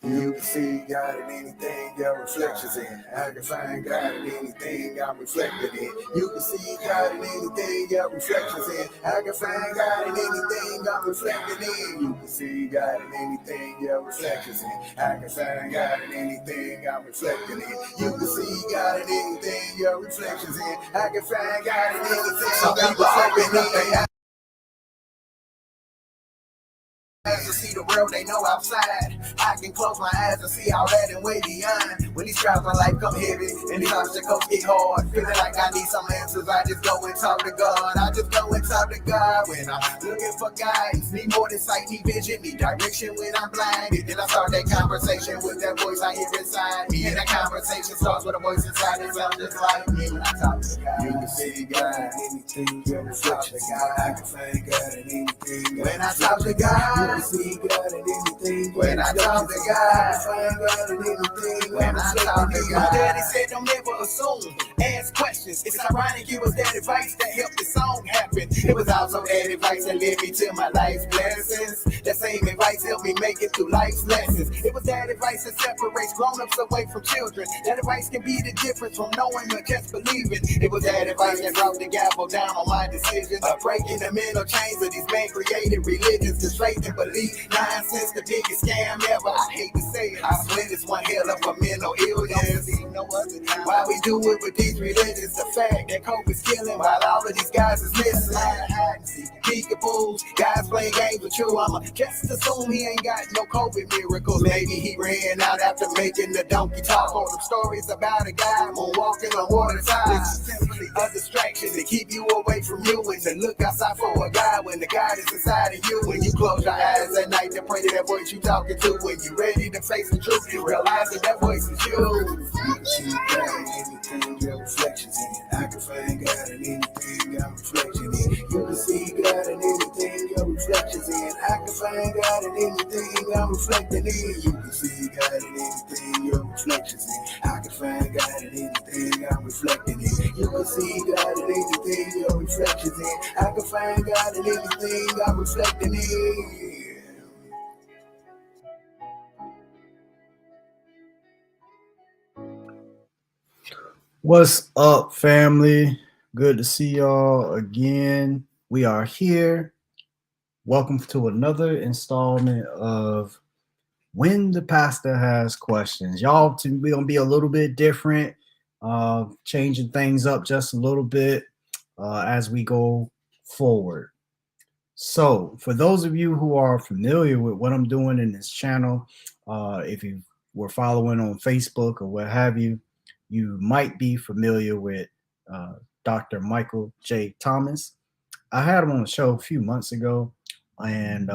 You can see God in anything your reflections in. I can find God in anything I'm reflected in. You can see God in anything your reflections in. I can find God in anything I'm reflected in. You can see God in anything your reflections in. I can find God in anything I'm reflected in. You can see God in anything your reflections in. I can find God in anything I'm reflected in. To see the world they know outside. I can close my eyes and see all that and way beyond. When these trials of life come heavy and these obstacles get hard, feeling like I need some answers, I just go and talk to God. I just go and talk to God when I'm looking for guidance. Need more than sight, need vision, need direction when I'm blinded. Then I start that conversation with that voice I hear inside me. And that conversation starts with a voice inside that sounds just like me. When I talk to God, you can see God in anything, your reflection. I can find God in anything. When I talk to God, I see God in anything. When I talk to God, I find God in anything. When I talk to God, my daddy said don't ever assume, ask questions. It's ironic it was that advice that helped the song happen. It was also that advice that led me to my life's blessings. That same advice helped me make it through life's lessons. It was that advice that separates grown-ups away from children. That advice can be the difference from knowing or just believing. It was that advice that brought the gavel down on my decisions of breaking the mental chains of these man-created religions. The faith and belief, nonsense, the biggest scam ever. I hate to say it, I swear it's one hell of a mental illness. No other time. Why we do it with these religions? The fact that COVID's killing while all of these guys is missing. Hide and seek, peekaboos, guys playing games with you. I'ma just assume he ain't got no COVID miracles. Maybe he ran out after making the donkey talk on them stories about a guy walking on water tides. Simply a distraction to keep you away from you and to look outside for a God when the God is inside of you. When you close your eyes at night to pray to that voice you talking to. When you ready to face the truth, you realize that voice is you. You can see God in anything your reflections in. I can find God in anything I'm reflecting in. You can see God in anything your reflections in. I can find God in anything I'm reflecting in. You can see God in anything your reflections in. I can find God in anything I'm reflecting in. You can see God in anything your reflections in. I can find God in anything I'm reflecting in. What's up, family? Good to see y'all again. We are here. Welcome to another installment of When the Pastor Has Questions. Y'all, we're going to be a little bit different, changing things up just a little bit as we go forward. So, for those of you who are familiar with what I'm doing in this channel, if you were following on Facebook or what have you, you might be familiar with Dr. Michael J. Thomas. I had him on the show a few months ago, and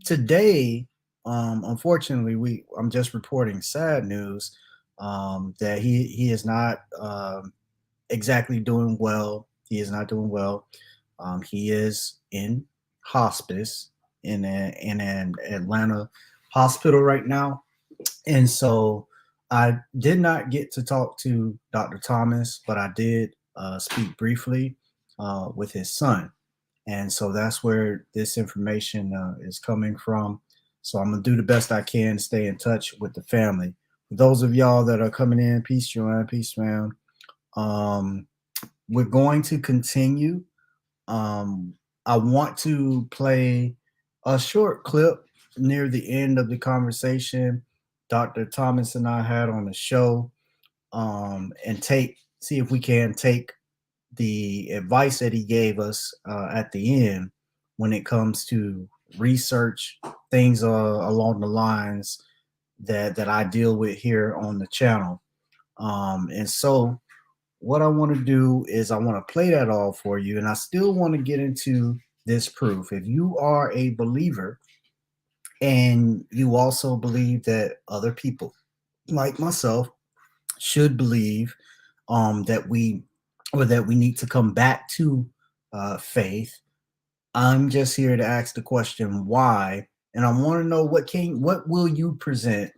today, unfortunately, I'm just reporting sad news that he is not exactly doing well. He is not doing well. He is in hospice in an Atlanta hospital right now, and so I did not get to talk to Dr. Thomas, but I did speak briefly with his son, and so that's where this information is coming from. So I'm gonna do the best I can to stay in touch with the family. For those of y'all that are coming in, peace, Joanne, peace, fam. Um, we're going to continue. Um, I want to play a short clip near the end of the conversation Dr. Thomas and I had on the show, and see if we can take the advice that he gave us at the end when it comes to research things along the lines that I deal with here on the channel. And so what I want to do is I want to play that all for you, and I still want to get into this proof. If you are a believer and you also believe that other people like myself should believe that we need to come back to faith, I'm just here to ask the question why, and I want to know what will you present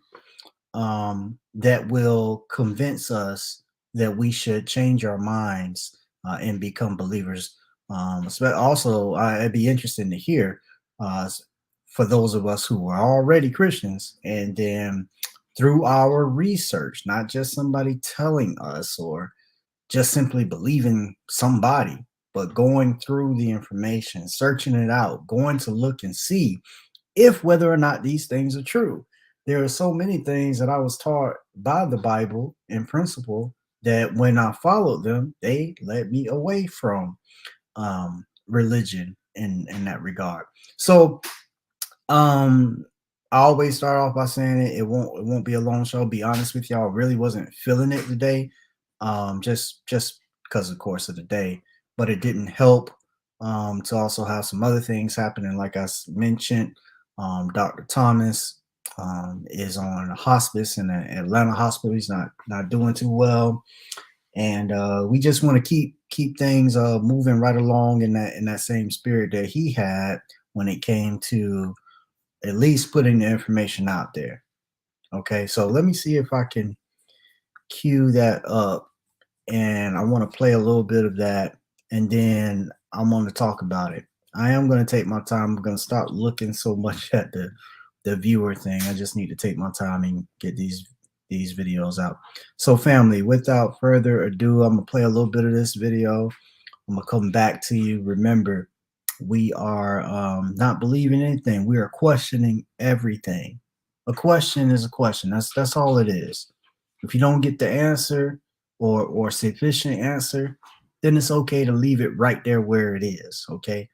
that will convince us that we should change our minds and become believers. Also, I'd be interested to hear for those of us who were already Christians. And then through our research, not just somebody telling us or just simply believing somebody, but going through the information, searching it out, going to look and see if whether or not these things are true. There are so many things that I was taught by the Bible in principle that when I followed them, they led me away from religion in that regard. So I always start off by saying it won't be a long show. Be honest with y'all, really wasn't feeling it today. Just because of course of the day, but it didn't help to also have some other things happening. Like mentioned, Dr. Thomas is on a hospice in an Atlanta hospital. He's not doing too well, and we just want to keep things moving right along in that same spirit that he had when it came to at least putting the information out there. Okay, so let me see if I can cue that up, and I want to play a little bit of that, and then I'm going to talk about it. I am going to take my time. I'm going to stop looking so much at the viewer thing. I just need to take my time and get these videos out. So family, without further ado, I'm going to play a little bit of this video. I'm going to come back to you. Remember, we are not believing anything. We are questioning everything. A question is a question. That's all it is. If you don't get the answer or sufficient answer, then it's okay to leave it right there where it is. Okay.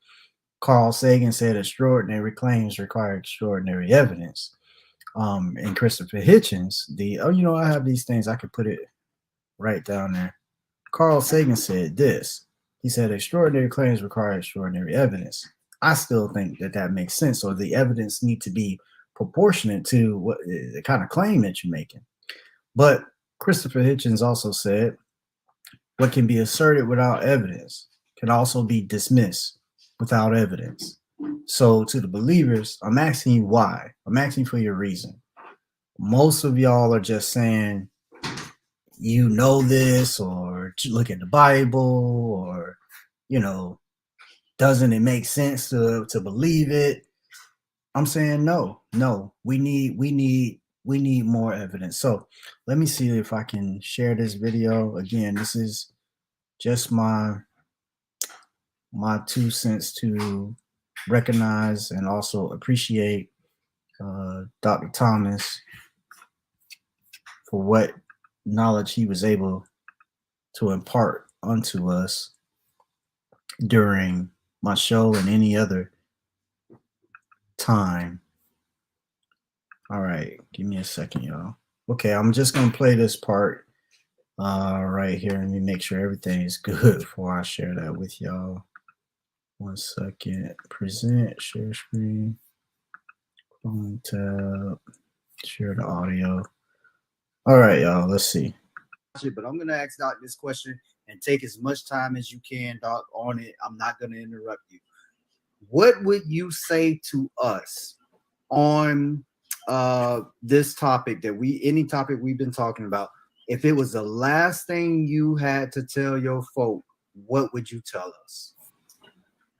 Carl Sagan said extraordinary claims require extraordinary evidence. And Christopher Hitchens, I have these things, I could put it right down there. Carl Sagan said this. He said, extraordinary claims require extraordinary evidence. I still think that makes sense, or the evidence need to be proportionate to what the kind of claim that you're making. But Christopher Hitchens also said, what can be asserted without evidence can also be dismissed without evidence. So to the believers, I'm asking you why. I'm asking for your reason. Most of y'all are just saying, you know this, or look at the Bible, or doesn't it make sense to believe it? I'm saying no. We need more evidence. So let me see if I can share this video. Again, this is just my 2 cents to recognize and also appreciate Dr. Thomas for what knowledge he was able to impart unto us during my show and any other time. All right, give me a second, y'all. Okay, I'm just gonna play this part right here. Let me make sure everything is good before I share that with y'all. 1 second. Present, share screen, clone tab, share the audio. All right, y'all. Let's see. But I'm gonna ask Doc this question and take as much time as you can, Doc, on it. I'm not gonna interrupt you. What would you say to us on this topic any topic we've been talking about? If it was the last thing you had to tell your folk, what would you tell us?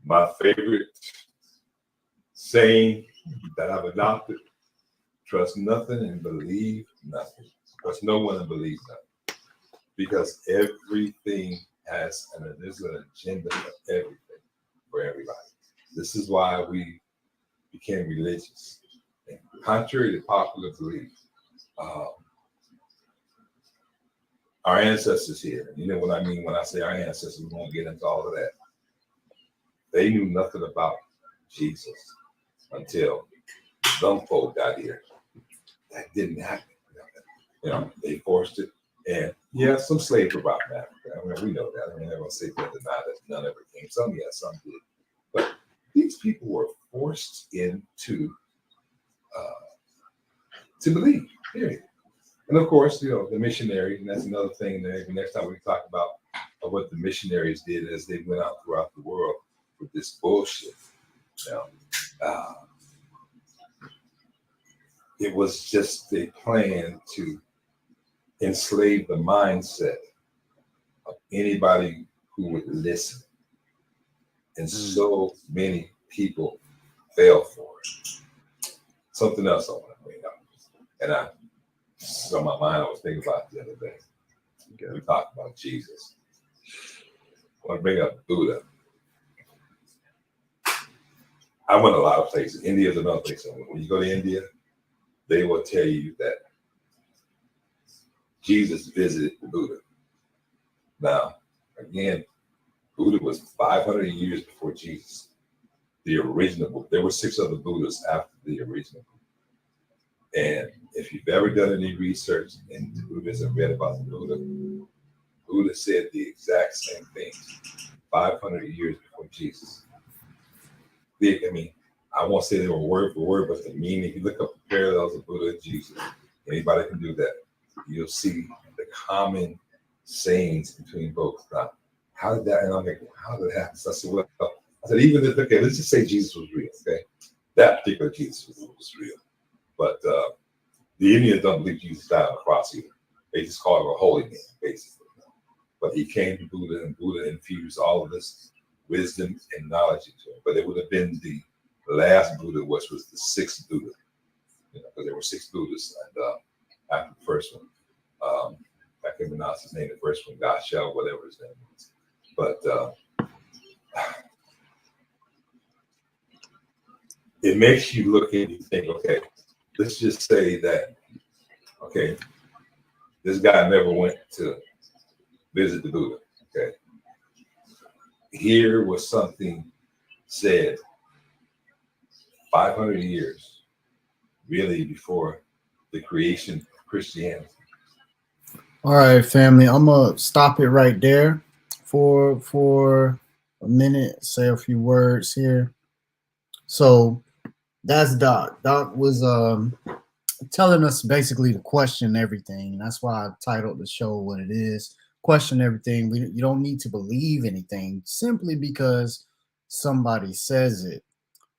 My favorite saying that I've adopted: trust nothing and believe nothing. Trust no one and believe nothing. Because everything there's an agenda for everything, for everybody. This is why we became religious. And contrary to popular belief, our ancestors here, you know what I mean when I say our ancestors, we won't get into all of that. They knew nothing about Jesus until them folk got here. That didn't happen. They forced it. And yeah, some slaves were brought back. I mean, we know that. I mean, they're going to say that none ever came. Some, yes, some did. But these people were forced into to believe, period. And of course, the missionary, and that's another thing that maybe next time we talk about what the missionaries did as they went out throughout the world with this bullshit. It was just a plan to enslave the mindset of anybody who would listen. And so many people fell for it. something else I want to bring up, and it's on my mind. I was thinking about the other day. We talked about Jesus. I want to bring up Buddha. I went a lot of places. India is another place. When you go to India, they will tell you that Jesus visited Buddha. Now, again, Buddha was 500 years before Jesus. The original. There were 6 other Buddhas after the original. And if you've ever done any research into Buddhism, read about the Buddha, Buddha said the exact same things 500 years before Jesus. I won't say they were word for word, but the meaning, if you look up the parallels of Buddha and Jesus, anybody can do that. You'll see the common sayings between both. Now, how did that, and I'm like, how did that happen? So I said, well, even if, okay, let's just say Jesus was real, okay? That particular Jesus was real. But the Indians don't believe Jesus died on the cross either. They just call him a holy man, basically. But he came to Buddha, and Buddha infused all of this wisdom and knowledge into him. But it would have been the last Buddha, which was the 6th Buddha, because there were 6 Buddhas, and after the first one, I can't pronounce his name. The first one, Gasha, whatever his name was. But it makes you look and you think, okay, let's just say that, okay, this guy never went to visit the Buddha. Okay, here was something said 500 years, really, before the creation of Christianity. All right, family. I'm gonna stop it right there for a minute. Say a few words here. So that's Doc. Doc was telling us basically to question everything. That's why I titled the show what it is. Question everything. You don't need to believe anything simply because somebody says it.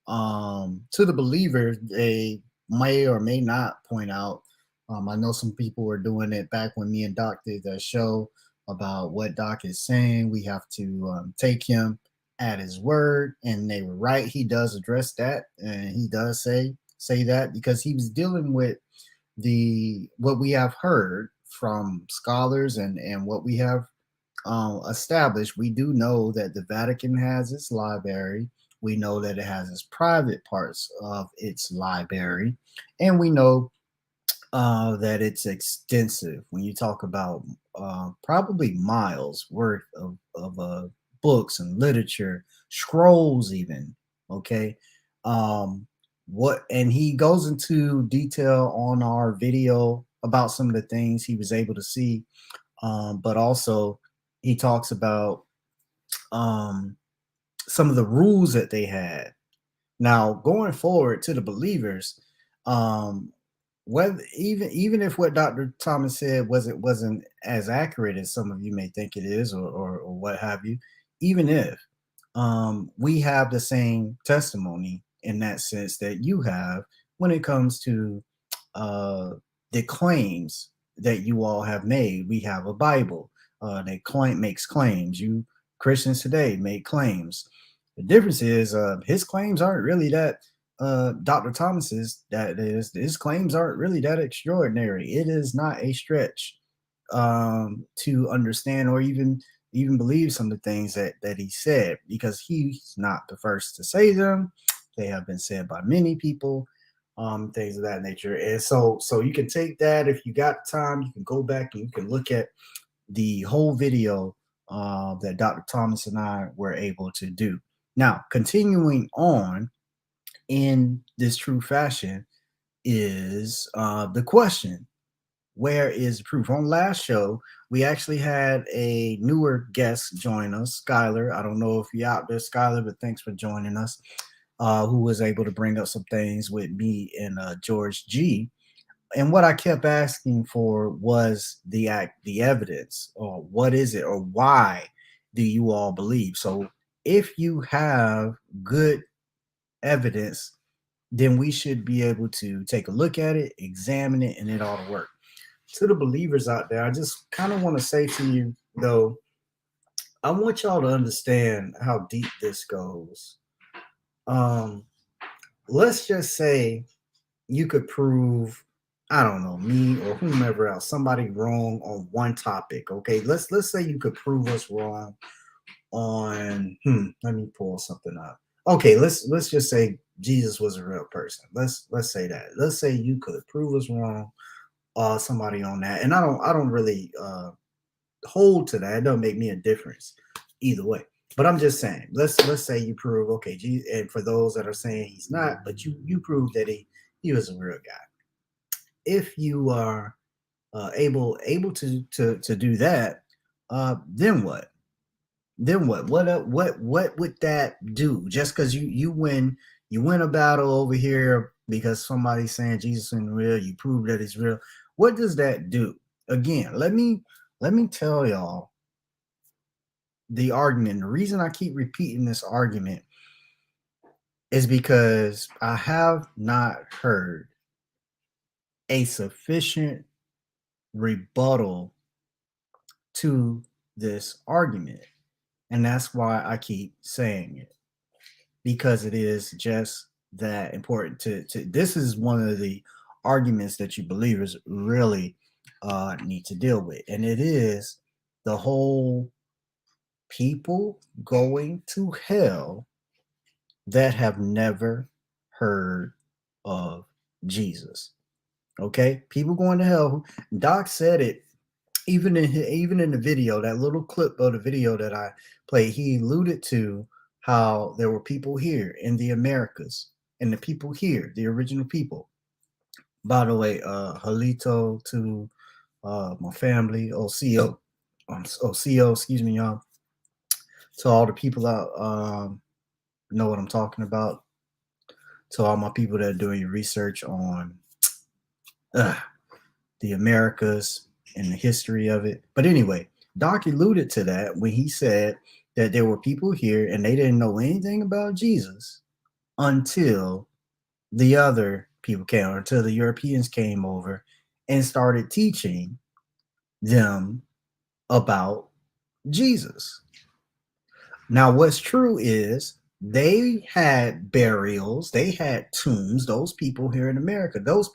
To the believer, they may or may not point out. I know some people were doing it back when me and Doc did that show about what Doc is saying. We have to take him at his word, and they were right. He does address that, and he does say that because he was dealing with what we have heard from scholars and what we have established. We do know that the Vatican has its library. We know that it has its private parts of its library, and we know that it's extensive. When you talk about probably miles worth of books and literature, scrolls, even. Okay, what and he goes into detail on our video about some of the things he was able to see, but also he talks about some of the rules that they had. Now, going forward to the believers, whether even if what Dr. Thomas said wasn't as accurate as some of you may think it is, or what have you, even if we have the same testimony in that sense that you have when it comes to the claims that you all have made. We have a Bible that makes claims. You Christians today make claims. The difference is his claims aren't really that Dr. Thomas's, that is, his claims aren't really that extraordinary. It is not a stretch to understand or even believe some of the things that he said, because he's not the first to say them. They have been said by many people, things of that nature. And so you can take that, if you got time, you can go back and you can look at the whole video that Dr. Thomas and I were able to do. Now, continuing on in this true fashion is the question: where is the proof? On last show, we actually had a newer guest join us, Skylar. I don't know if you're out there, Skylar, but thanks for joining us. Who was able to bring up some things with me and George G. And what I kept asking for was the evidence, or what is it, or why do you all believe? So if you have good evidence, then we should be able to take a look at it, examine it, and it ought to work. To the believers out there, I just kind of want to say to you, though, I want y'all to understand how deep this goes. Let's just say you could prove, I don't know, me or whomever else, somebody wrong on one topic. Okay, let's say you could prove us wrong on let me pull something up. Okay, let's just say Jesus was a real person. Let's say that. Let's say you could prove us wrong, somebody on that. And I don't really hold to that. It doesn't make me a difference either way. But I'm just saying, let's say you prove, okay, Jesus, and for those that are saying he's not, but you prove that he was a real guy. If you are able to do that, then what? Then what? What would that do? Just because you win a battle over here because somebody's saying Jesus isn't real, you prove that he's real. What does that do? Again, let me tell y'all the argument. The reason I keep repeating this argument is because I have not heard a sufficient rebuttal to this argument. And that's why I keep saying it, because it is just that important to this is one of the arguments that you believers really need to deal with. And it is the whole people going to hell that have never heard of Jesus. Okay, people going to hell. Doc said it even in the video, that little clip of the video that I played. He alluded to how there were people here in the Americas, and the people here, the original people. By the way, Halito to my family, OCO, OCO, excuse me, y'all. To all the people out know what I'm talking about. To all my people that are doing research on uh, the Americas and the history of it. But anyway, Doc alluded to that when he said that there were people here and they didn't know anything about Jesus until the other people came, or until the Europeans came over and started teaching them about Jesus. Now, what's true is they had burials, they had tombs. Those people here in America, those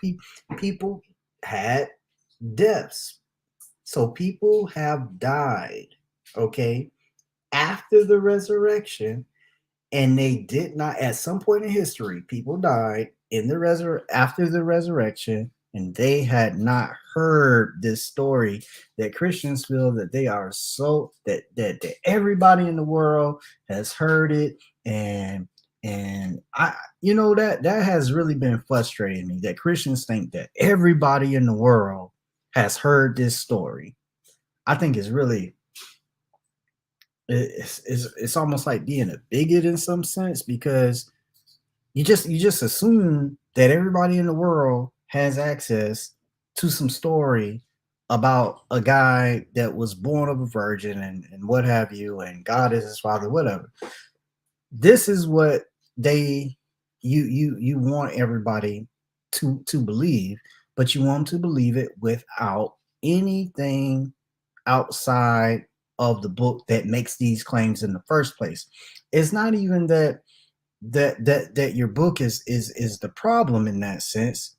people had deaths. So people have died, okay, after the resurrection, and they did not. At some point in history, people died in the after the resurrection, and they had not heard this story that Christians feel that they are so that everybody in the world has heard it. And I, that has really been frustrating me, that Christians think that everybody in the world has heard this story. I think it's really it's almost like being a bigot in some sense, because you just assume that everybody in the world has access to some story about a guy that was born of a virgin and what have you, and God is his father, whatever. This is what they you want everybody to believe, but you want them to believe it without anything outside of the book that makes these claims in the first place. It's not even that your book is the problem in that sense.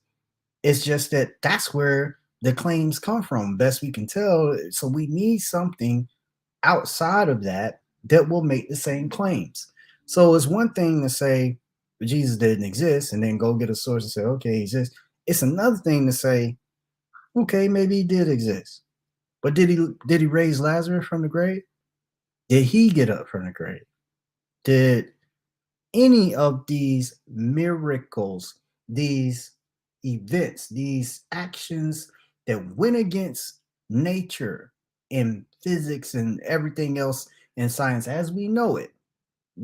It's just that that's where the claims come from, best we can tell. So we need something outside of that that will make the same claims. So it's one thing to say Jesus didn't exist and then go get a source and say, okay, he exists. It's another thing to say, okay, maybe he did exist. But did he raise Lazarus from the grave? Did he get up from the grave? Did any of these miracles, these events, these actions that went against nature and physics and everything else in science as we know it,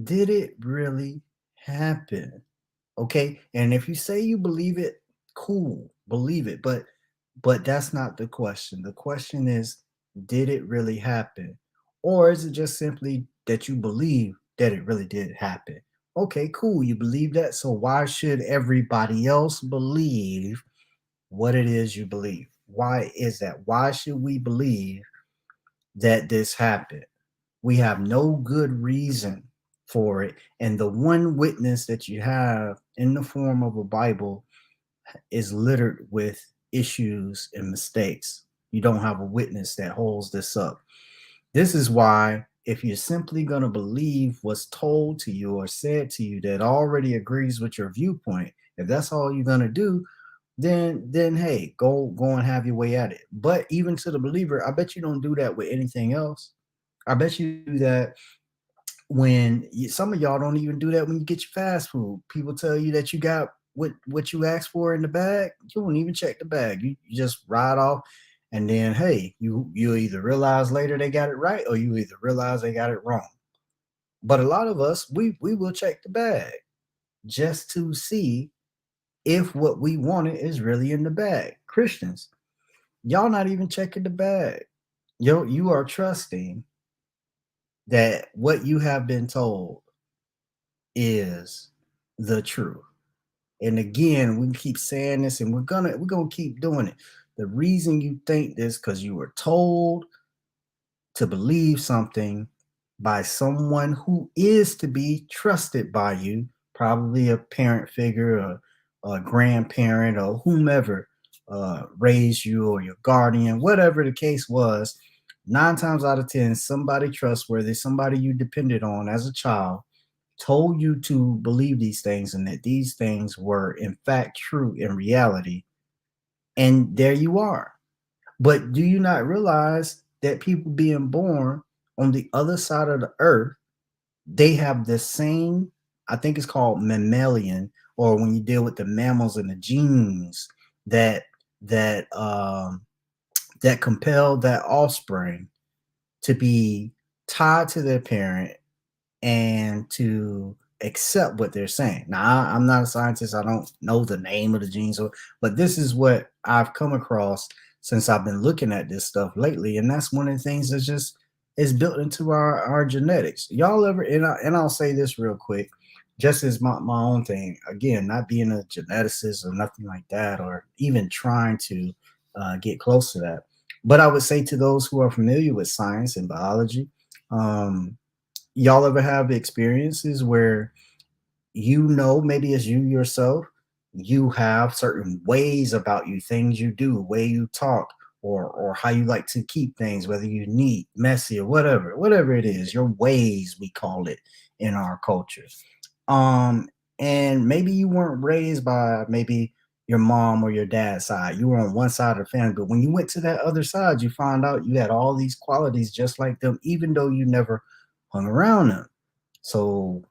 did it really happen? Okay. And if you say you believe it, cool, believe it. But that's not the question. The question is, did it really happen? Or is it just simply that you believe that it really did happen? Okay, cool. You believe that. So why should everybody else believe what it is you believe? Why is that? Why should we believe that this happened? We have no good reason for it. And the one witness that you have in the form of a Bible is littered with issues and mistakes. You don't have a witness that holds this up. This is why, if you're simply going to believe what's told to you or said to you that already agrees with your viewpoint, if that's all you're going to do, then hey, go and have your way at it. But even to the believer, I bet you don't do that with anything else. I bet you do that when some of y'all don't even do that when you get your fast food. People tell you that you got what you asked for in the bag. You don't even check the bag. You just ride off, and then hey, you either realize later they got it right, or you either realize they got it wrong. But a lot of us, we will check the bag just to see if what we wanted is really in the bag. Christians, y'all not even checking the bag. You are trusting that what you have been told is the truth. And again, we keep saying this, and we're gonna keep doing it. The reason you think this because you were told to believe something by someone who is to be trusted by you, probably a parent figure, a grandparent, or whomever raised you, or your guardian, whatever the case was. 9 times out of 10, somebody trustworthy, somebody you depended on as a child, told you to believe these things and that these things were in fact true in reality. And there you are. But do you not realize that people being born on the other side of the earth, they have the same, I think it's called mammalian, or when you deal with the mammals and the genes that that that compel that offspring to be tied to their parent and to accept what they're saying. Now, I'm not a scientist. I don't know the name of the genes, but this is what I've come across since I've been looking at this stuff lately. And that's one of the things that's just is built into our genetics. Y'all ever, and I'll say this real quick, just as my own thing, again, not being a geneticist or nothing like that, or even trying to get close to that. But I would say to those who are familiar with science and biology, y'all ever have experiences where maybe as you yourself, you have certain ways about you, things you do, way you talk, or how you like to keep things, whether you neat, messy, or whatever it is, your ways, we call it in our culture. Um, and maybe you weren't raised by maybe your mom or your dad's side. You were on one side of the family, but when you went to that other side, you found out you had all these qualities just like them, even though you never hung around them. So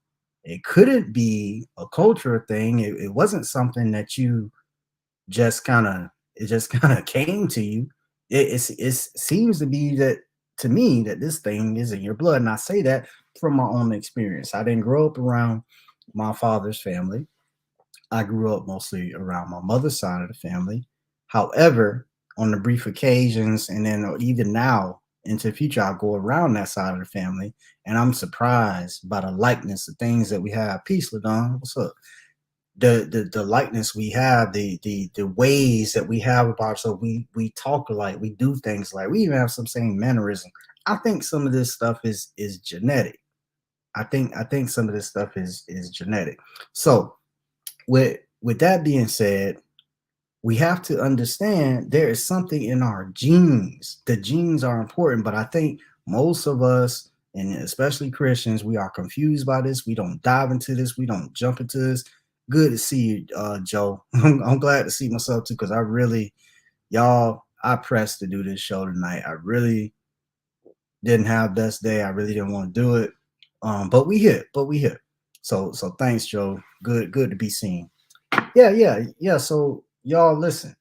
it couldn't be a cultural thing. It wasn't something that you just kind of it just kind of came to you. It seems to be that to me that this thing is in your blood, and I say that from my own experience. I didn't grow up around my father's family. I grew up mostly around my mother's side of the family. However, on the brief occasions, and then even now into the future, I'll go around that side of the family, and I'm surprised by the likeness, the things that we have. Peace, Ladon. What's up? The likeness we have, the ways that we have about ourselves. We talk alike, we do things like we even have some same mannerism. I think some of this stuff is genetic. I think some of this stuff is genetic. So with that being said, we have to understand there is something in our genes. The genes are important, but I think most of us, and especially Christians, we are confused by this. We don't dive into this. We don't jump into this. Good to see you, Joe. I'm glad to see myself too, because I pressed to do this show tonight. I really didn't have best day. I really didn't want to do it. But we here. So thanks, Joe. Good to be seen. Yeah. So y'all listen.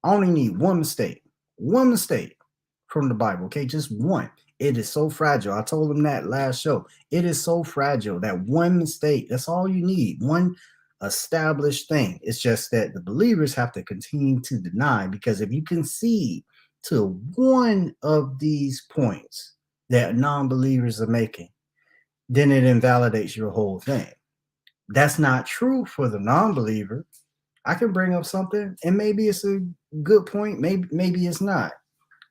I only need one mistake from the Bible. Okay, just one. It is so fragile. I told him that last show. It is so fragile that one mistake. That's all you need. One established thing. It's just that the believers have to continue to deny, because if you concede to one of these points that non-believers are making, then it invalidates your whole thing. That's not true for the non-believer. I can bring up something and maybe it's a good point, maybe it's not.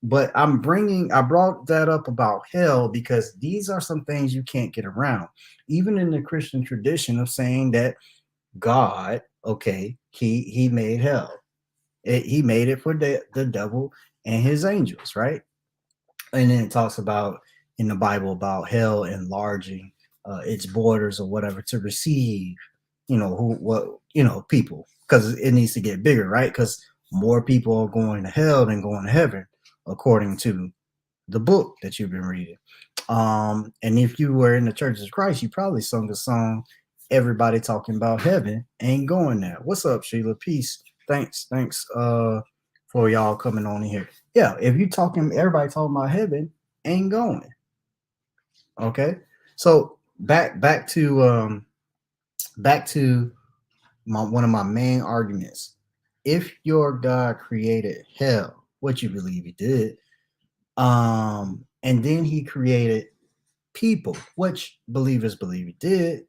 But I brought that up about hell because these are some things you can't get around. Even in the Christian tradition of saying that God Okay, he made hell. He made it for the devil and his angels, right? And then it talks about in the Bible about hell enlarging its borders or whatever to receive, people, because it needs to get bigger, right? Because more people are going to hell than going to heaven, according to the book that you've been reading. And if you were in the Church of Christ, you probably sung the song "Everybody Talking About Heaven Ain't Going There." What's up, Sheila? Peace. Thanks for y'all coming on in here. Yeah, if you talking, everybody talking about heaven ain't going. Okay, so back to one of my main arguments. If your God created hell, what you believe he did, and then he created people, which believers believe he did,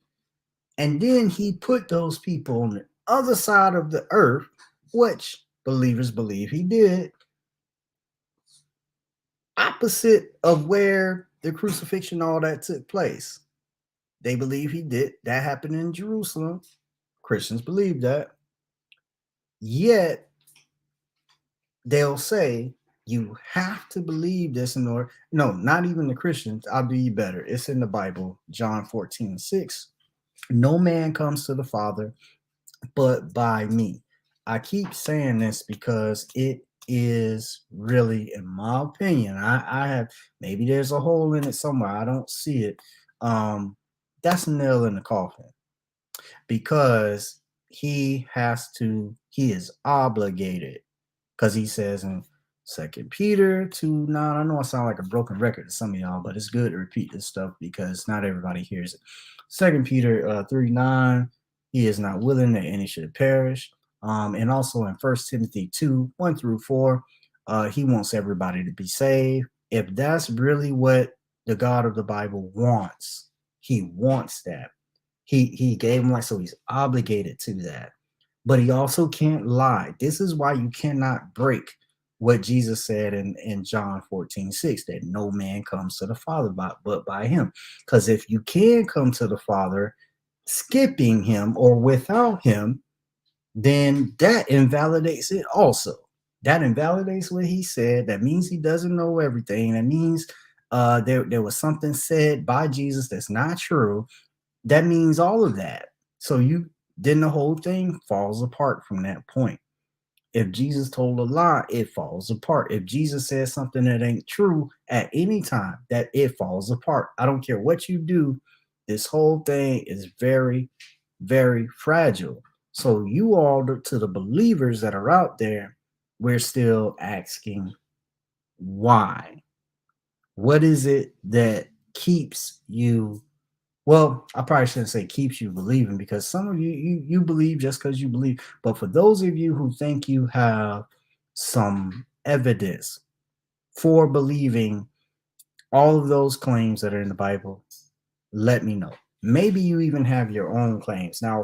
and then he put those people on the other side of the earth, which believers believe he did, opposite of where the crucifixion, all that took place. They believe he did. That happened in Jerusalem. Christians believe that. Yet they'll say you have to believe this in order. No, not even the Christians. I'll do you better. It's in the Bible, John 14:6. No man comes to the Father but by me. I keep saying this because it is really, in my opinion, I have, maybe there's a hole in it somewhere. I don't see it. That's a nail in the coffin, because he is obligated, because he says in 2 Peter 2:9. I know I sound like a broken record to some of y'all, but it's good to repeat this stuff because not everybody hears it. 2 Peter 3:9. He is not willing that any should perish. And also in 1 Timothy 2:1-4, he wants everybody to be saved. If that's really what the God of the Bible wants, he wants that. He gave him life, so he's obligated to that. But he also can't lie. This is why you cannot break what Jesus said in John 14:6, that no man comes to the Father but by him. Because if you can come to the Father skipping him or without him, then that invalidates it also. That invalidates what he said. That means he doesn't know everything. That means there was something said by Jesus that's not true. That means all of that. So then the whole thing falls apart from that point. If Jesus told a lie, it falls apart. If Jesus says something that ain't true at any time, that it falls apart. I don't care what you do. This whole thing is very, very fragile. So you all, to the believers that are out there, we're still asking why. What is it that keeps you? Well, I probably shouldn't say keeps you believing, because some of you believe just because you believe. But for those of you who think you have some evidence for believing all of those claims that are in the Bible, let me know. Maybe you even have your own claims. Now,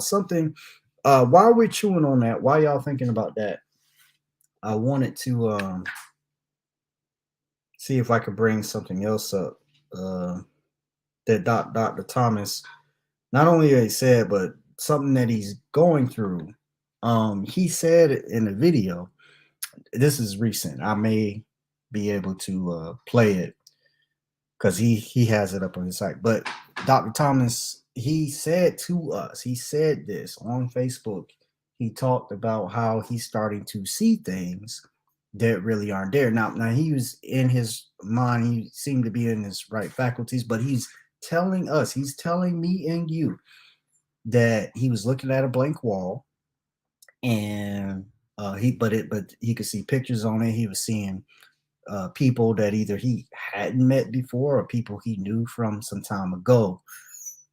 while we're chewing on that, while y'all thinking about that, I wanted to see if I could bring something else up that Dr. Thomas, not only he said, but something that he's going through. He said in the video, this is recent. I may be able to play it because he has it up on his site. But Dr. Thomas, he said to us, he said this on Facebook. He talked about how he's starting to see things that really aren't there. Now he was in his mind, he seemed to be in his right faculties, but he's telling us, he's telling me and you, that he was looking at a blank wall, and he could see pictures on it. He was seeing people that either he hadn't met before or people he knew from some time ago.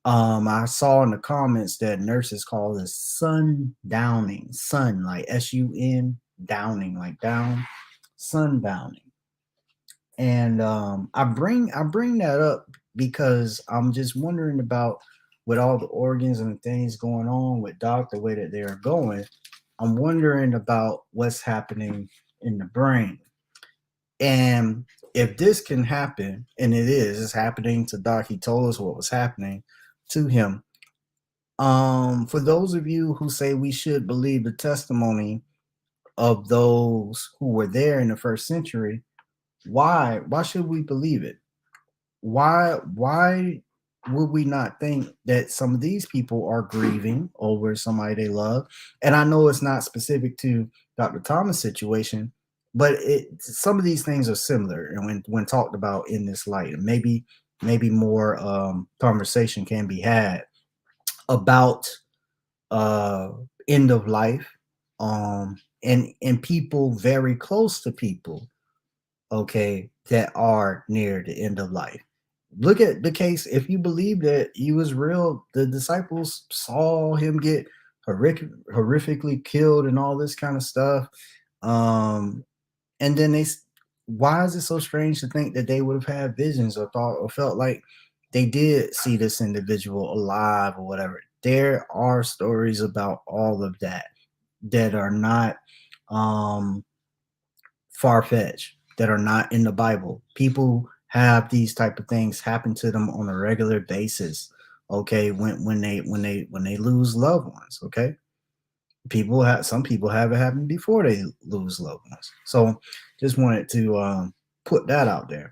I saw in the comments that nurses call this sundowning, sun like sun downing, like down, sundowning. And I bring that up because I'm just wondering about, with all the organs and things going on with Doc, the way that they're going, I'm wondering about what's happening in the brain. And if this can happen, and it's happening to Doc, he told us what was happening to him. For those of you who say we should believe the testimony of those who were there in the first century, why should we believe it? Why would we not think that some of these people are grieving over somebody they love? And I know it's not specific to Dr. Thomas' situation, but some of these things are similar, and when talked about in this light, and maybe more conversation can be had about uh end of life, and people very close to people, okay, that are near the end of life. Look at the case. If you believe that he was real, the disciples saw him get horrifically killed and all this kind of stuff. Um, and then why is it so strange to think that they would have had visions or thought or felt like they did see this individual alive or whatever? There are stories about all of that that are not um far-fetched, that are not in the Bible. People have these type of things happen to them on a regular basis. Okay, when they lose loved ones. Okay, some people have it happen before they lose loved ones. So just wanted to put that out there.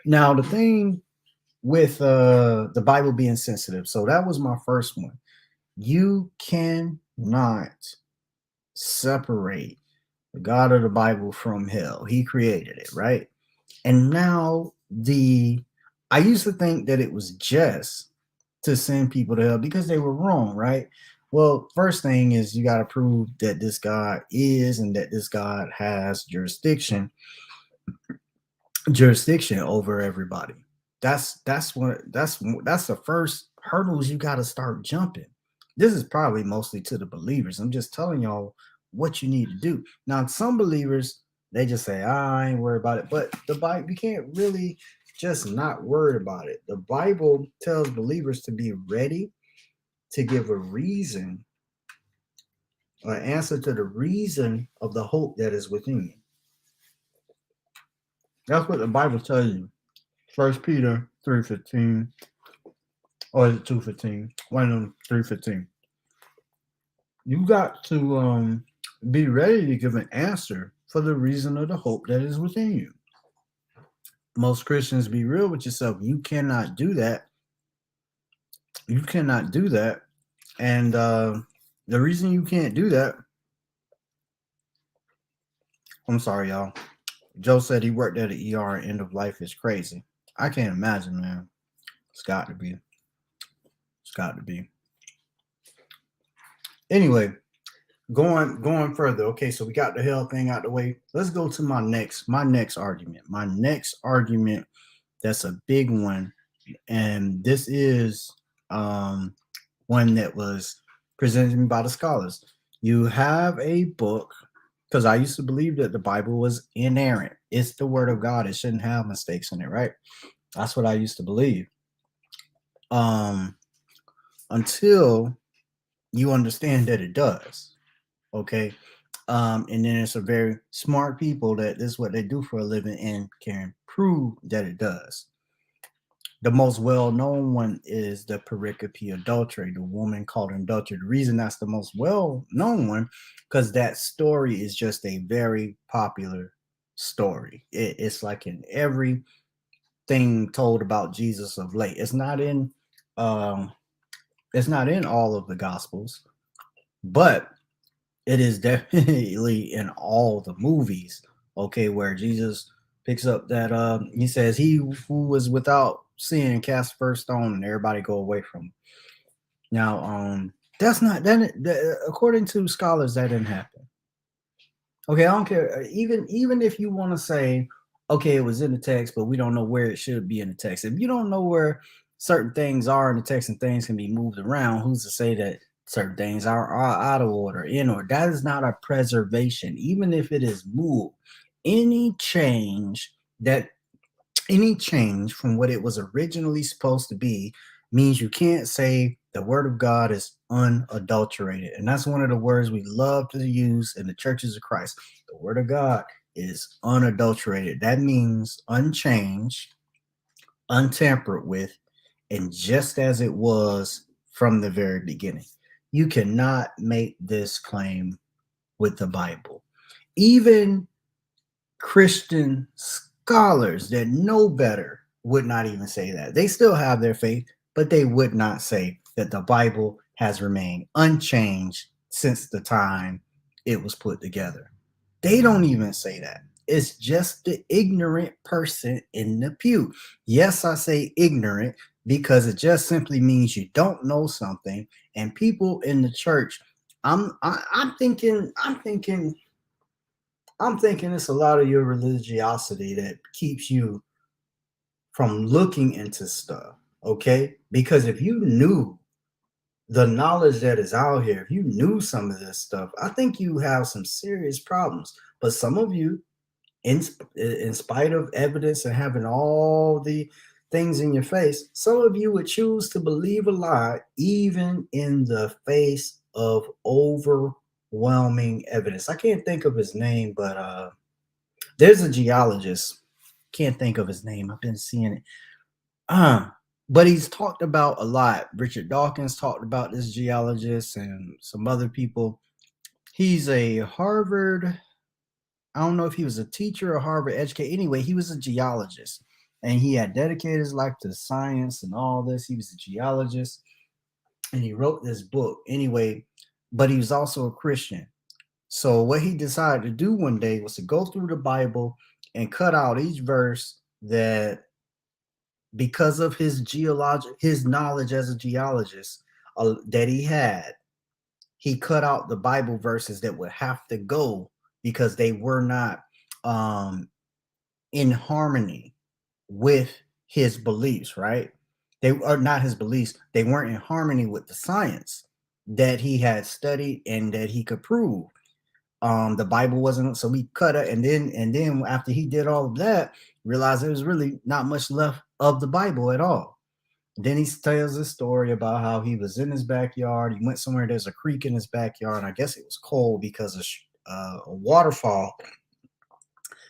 Now the thing with the Bible being sensitive. So that was my first one. You cannot separate the God of the Bible from hell. He created it, right? And now I used to think that it was just to send people to hell because they were wrong, right? Well, first thing is you got to prove that this God is and that this God has jurisdiction over everybody. That's the first hurdles you got to start jumping. This is probably mostly to the believers. I'm just telling y'all what you need to do. Now, some believers, they just say, I ain't worried about it. But the Bible, you can't really just not worry about it. The Bible tells believers to be ready to give a reason, an answer to the reason of the hope that is within you. That's what the Bible tells you. 1 Peter 3:15, or is it 2:15? One of them 3:15. You got to be ready to give an answer for the reason of the hope that is within you. Most Christians, be real with yourself. You cannot do that. You cannot do that. And the reason you can't do that, I'm sorry, y'all. Joe said he worked at an ER and end of life is crazy. I can't imagine, man. It's got to be. It's got to be. Anyway, going further. Okay, so we got the hell thing out the way. Let's go to my next argument. My next argument, that's a big one, and this is one that was presented by the scholars. You have a book, because I used to believe that the Bible was inerrant. It's the word of God. It shouldn't have mistakes in it, right? That's what I used to believe. Until you understand that it does. Okay. And then it's a very smart people that this is what they do for a living and can prove that it does. The most well-known one is the pericope adultery, the woman caught in adultery. The reason that's the most well-known one, because that story is just a very popular story. It's like in every thing told about Jesus of late. It's not in all of the gospels, but it is definitely in all the movies, okay, where Jesus picks up that he says, he who was without sin cast first stone, and everybody go away from him. Now that's not that according to scholars, that didn't happen. Okay, I don't care. Even if you want to say, okay, it was in the text, but we don't know where it should be in the text. If you don't know where certain things are in the text and things can be moved around, who's to say that certain things are out of order, in order? That is not a preservation, even if it is moved. Any change from what it was originally supposed to be means you can't say the word of God is unadulterated. And that's one of the words we love to use in the churches of Christ. The word of God is unadulterated. That means unchanged, untampered with, and just as it was from the very beginning. You cannot make this claim with the Bible. Even Christian scholars that know better would not even say that. They still have their faith, but they would not say that the Bible has remained unchanged since the time it was put together. They don't even say that. It's just the ignorant person in the pew. Yes, I say ignorant because it just simply means you don't know something. And people in the church, I'm thinking it's a lot of your religiosity that keeps you from looking into stuff. Okay, because if you knew the knowledge that is out here, if you knew some of this stuff, I think you have some serious problems. But some of you, in spite of evidence and having all the things in your face, some of you would choose to believe a lie, even in the face of overwhelming evidence. I can't think of his name, but there's a geologist. Can't think of his name. I've been seeing it. But he's talked about a lot. Richard Dawkins talked about this geologist and some other people. He's a Harvard, I don't know if he was a teacher or Harvard educator. Anyway, he was a geologist and he had dedicated his life to science and all this. He was a geologist and he wrote this book anyway, but he was also a Christian. So what he decided to do one day was to go through the Bible and cut out each verse that, because of his knowledge as a geologist that he cut out the Bible verses that would have to go because they were not in harmony with his beliefs, right? They are not his beliefs. They weren't in harmony with the science that he had studied and that he could prove. The Bible wasn't, so we cut it, and then after he did all of that, realized there was really not much left of the Bible at all. Then he tells this story about how he was in his backyard. He went somewhere, there's a creek in his backyard, and I guess it was cold because a waterfall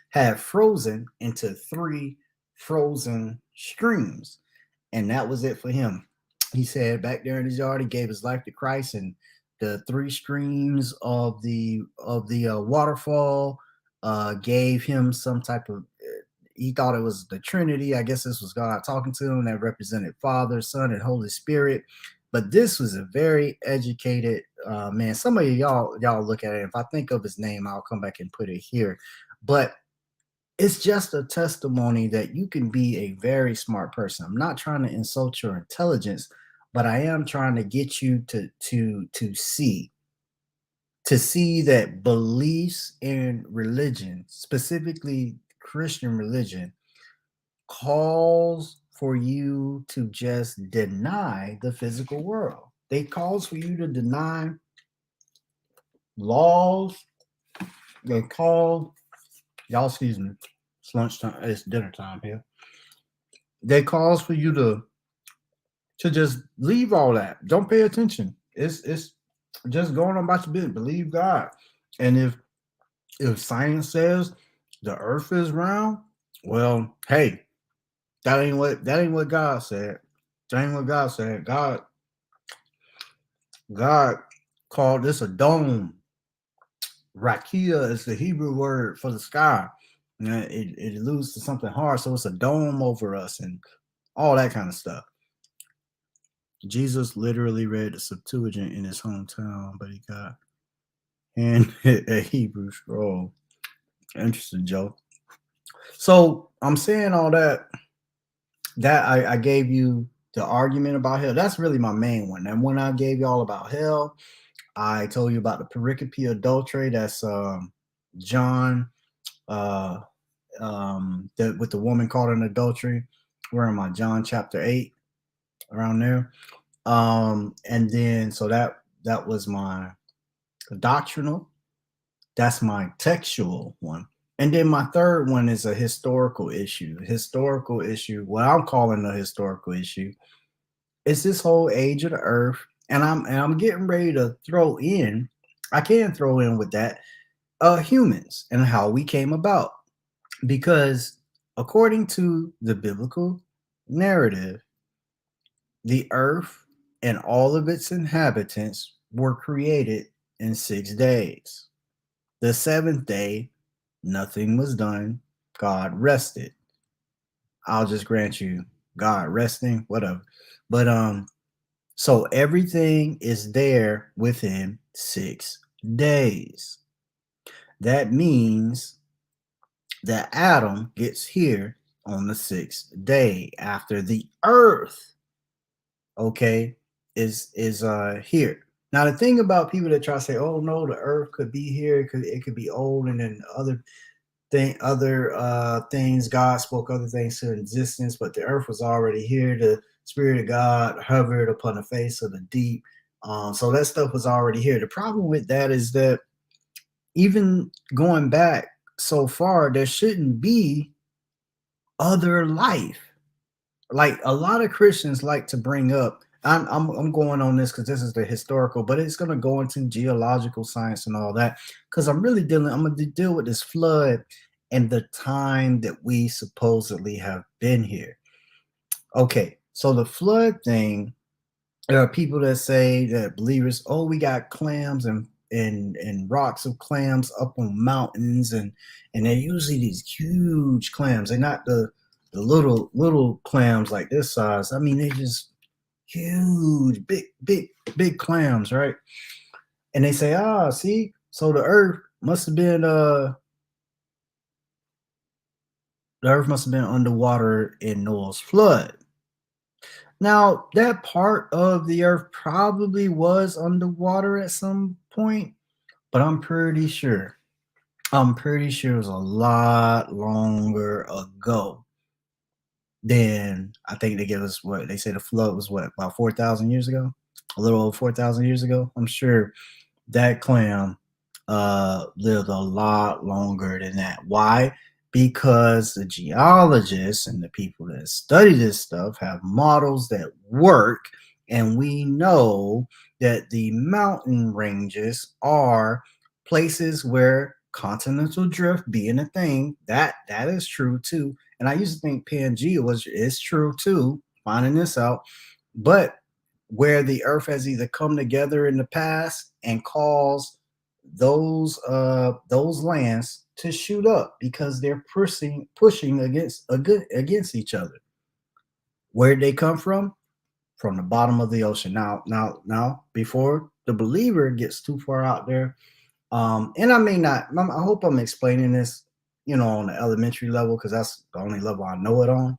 had frozen into 3 frozen streams, and that was it for him. He said back there in his yard, he gave his life to Christ, and the 3 streams of the waterfall gave him some type of. He thought it was the Trinity. I guess this was God talking to him that represented Father, Son, and Holy Spirit. But this was a very educated man. Some of y'all look at it. If I think of his name, I'll come back and put it here. But it's just a testimony that you can be a very smart person. I'm not trying to insult your intelligence, but I am trying to get you to see that beliefs in religion, specifically Christian religion, calls for you to just deny the physical world. They calls for you to deny laws. They call y'all, excuse me, it's lunchtime, it's dinner time here. They calls for you to just leave all that. Don't pay attention. It's just going on about your business. Believe God. And if science says the earth is round, well, hey, that ain't what God said. That ain't what God said. God called this a dome. Rakia is the Hebrew word for the sky. It alludes to something hard, so it's a dome over us and all that kind of stuff. Jesus literally read the Septuagint in his hometown, but he got handed a Hebrew scroll. Interesting, Joe. So I'm saying all that. That I gave you the argument about hell. That's really my main one. And when I gave y'all about hell, I told you about the pericope adultery. That's John, with the woman caught in adultery. Where am I? John chapter 8, around there. And then so that was my doctrinal. That's my textual one. And then my third one is a historical issue. Historical issue, what I'm calling a historical issue, is this whole age of the earth. And I'm getting ready to throw in, I can throw in with that, humans and how we came about. Because according to the biblical narrative, the earth and all of its inhabitants were created in 6 days. The seventh day, nothing was done. God rested. I'll just grant you God resting, whatever. But so everything is there within 6 days. That means that Adam gets here on the sixth day after the earth, okay, is here. Now the thing about people that try to say, oh no, the earth could be here, it could be old, and then other things, God spoke other things to existence, but the earth was already here. The spirit of God hovered upon the face of the deep. So that stuff was already here. The problem with that is that even going back so far, there shouldn't be other life. Like a lot of Christians like to bring up. I'm going on this because this is the historical, but it's going to go into geological science and all that because I'm going to deal with this flood and the time that we supposedly have been here. Okay, so the flood thing, there are people that say that believers, oh, we got clams and rocks of clams up on mountains, and they're usually these huge clams. They're not the little clams like this size. I mean, they just huge, big clams, right? And they say, see, so the earth must have been underwater in Noah's flood. Now, that part of the earth probably was underwater at some point, but I'm pretty sure it was a lot longer ago than I think they give us what they say the flood was what about 4,000 years ago, a little over 4,000 years ago. I'm sure that clam lived a lot longer than that. Why? Because the geologists and the people that study this stuff have models that work, and we know that the mountain ranges are places where continental drift being a thing. That is true too. And I used to think Pangea is true too, finding this out. But where the earth has either come together in the past and caused those lands to shoot up because they're pushing against each other. Where did they come from? From the bottom of the ocean. Now, before the believer gets too far out there, and I may not. I hope I'm explaining this, on the elementary level because that's the only level I know it on.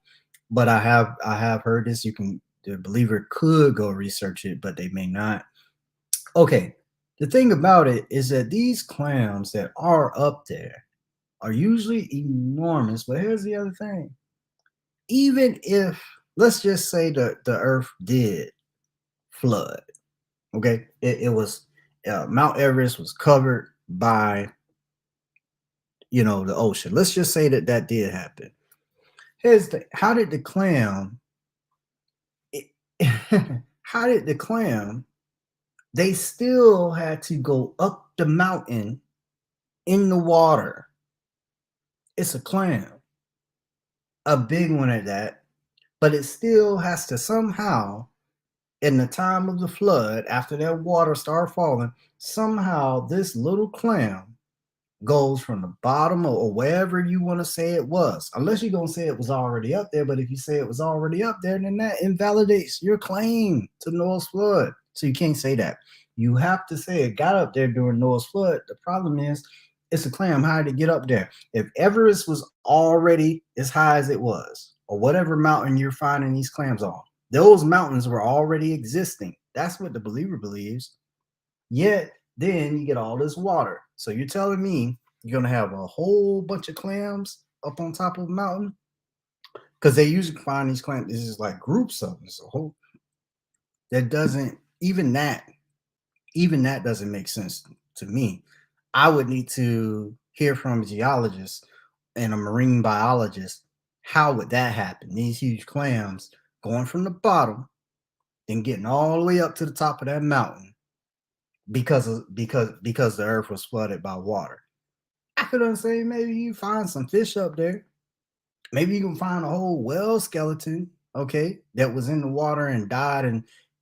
But I have heard this. The believer could go research it, but they may not. Okay, the thing about it is that these clams that are up there are usually enormous. But here's the other thing: even if let's just say the Earth did flood, okay, it was Mount Everest was covered by the ocean. Let's just say that did happen. How did the clam? How did the clam? They still had to go up the mountain in the water. It's a clam, a big one at that, but it still has to somehow, in the time of the flood, after that water started falling, somehow this little clam goes from the bottom or wherever you want to say it was, unless you're going to say it was already up there. But if you say it was already up there, then that invalidates your claim to Noah's flood. So you can't say that. You have to say it got up there during Noah's flood. The problem is it's a clam. How did it get up there? If Everest was already as high as it was, or whatever mountain you're finding these clams on, those mountains were already existing. That's what the believer believes. Yet then you get all this water. So you're telling me you're gonna have a whole bunch of clams up on top of a mountain? Because they usually find these clams, this is like groups of them. So that doesn't even that doesn't make sense to me. I would need to hear from a geologist and a marine biologist. How would that happen? These huge clams going from the bottom and getting all the way up to the top of that mountain because the earth was flooded by water. I could understand maybe you find some fish up there. Maybe you can find a whole whale skeleton, okay, that was in the water and died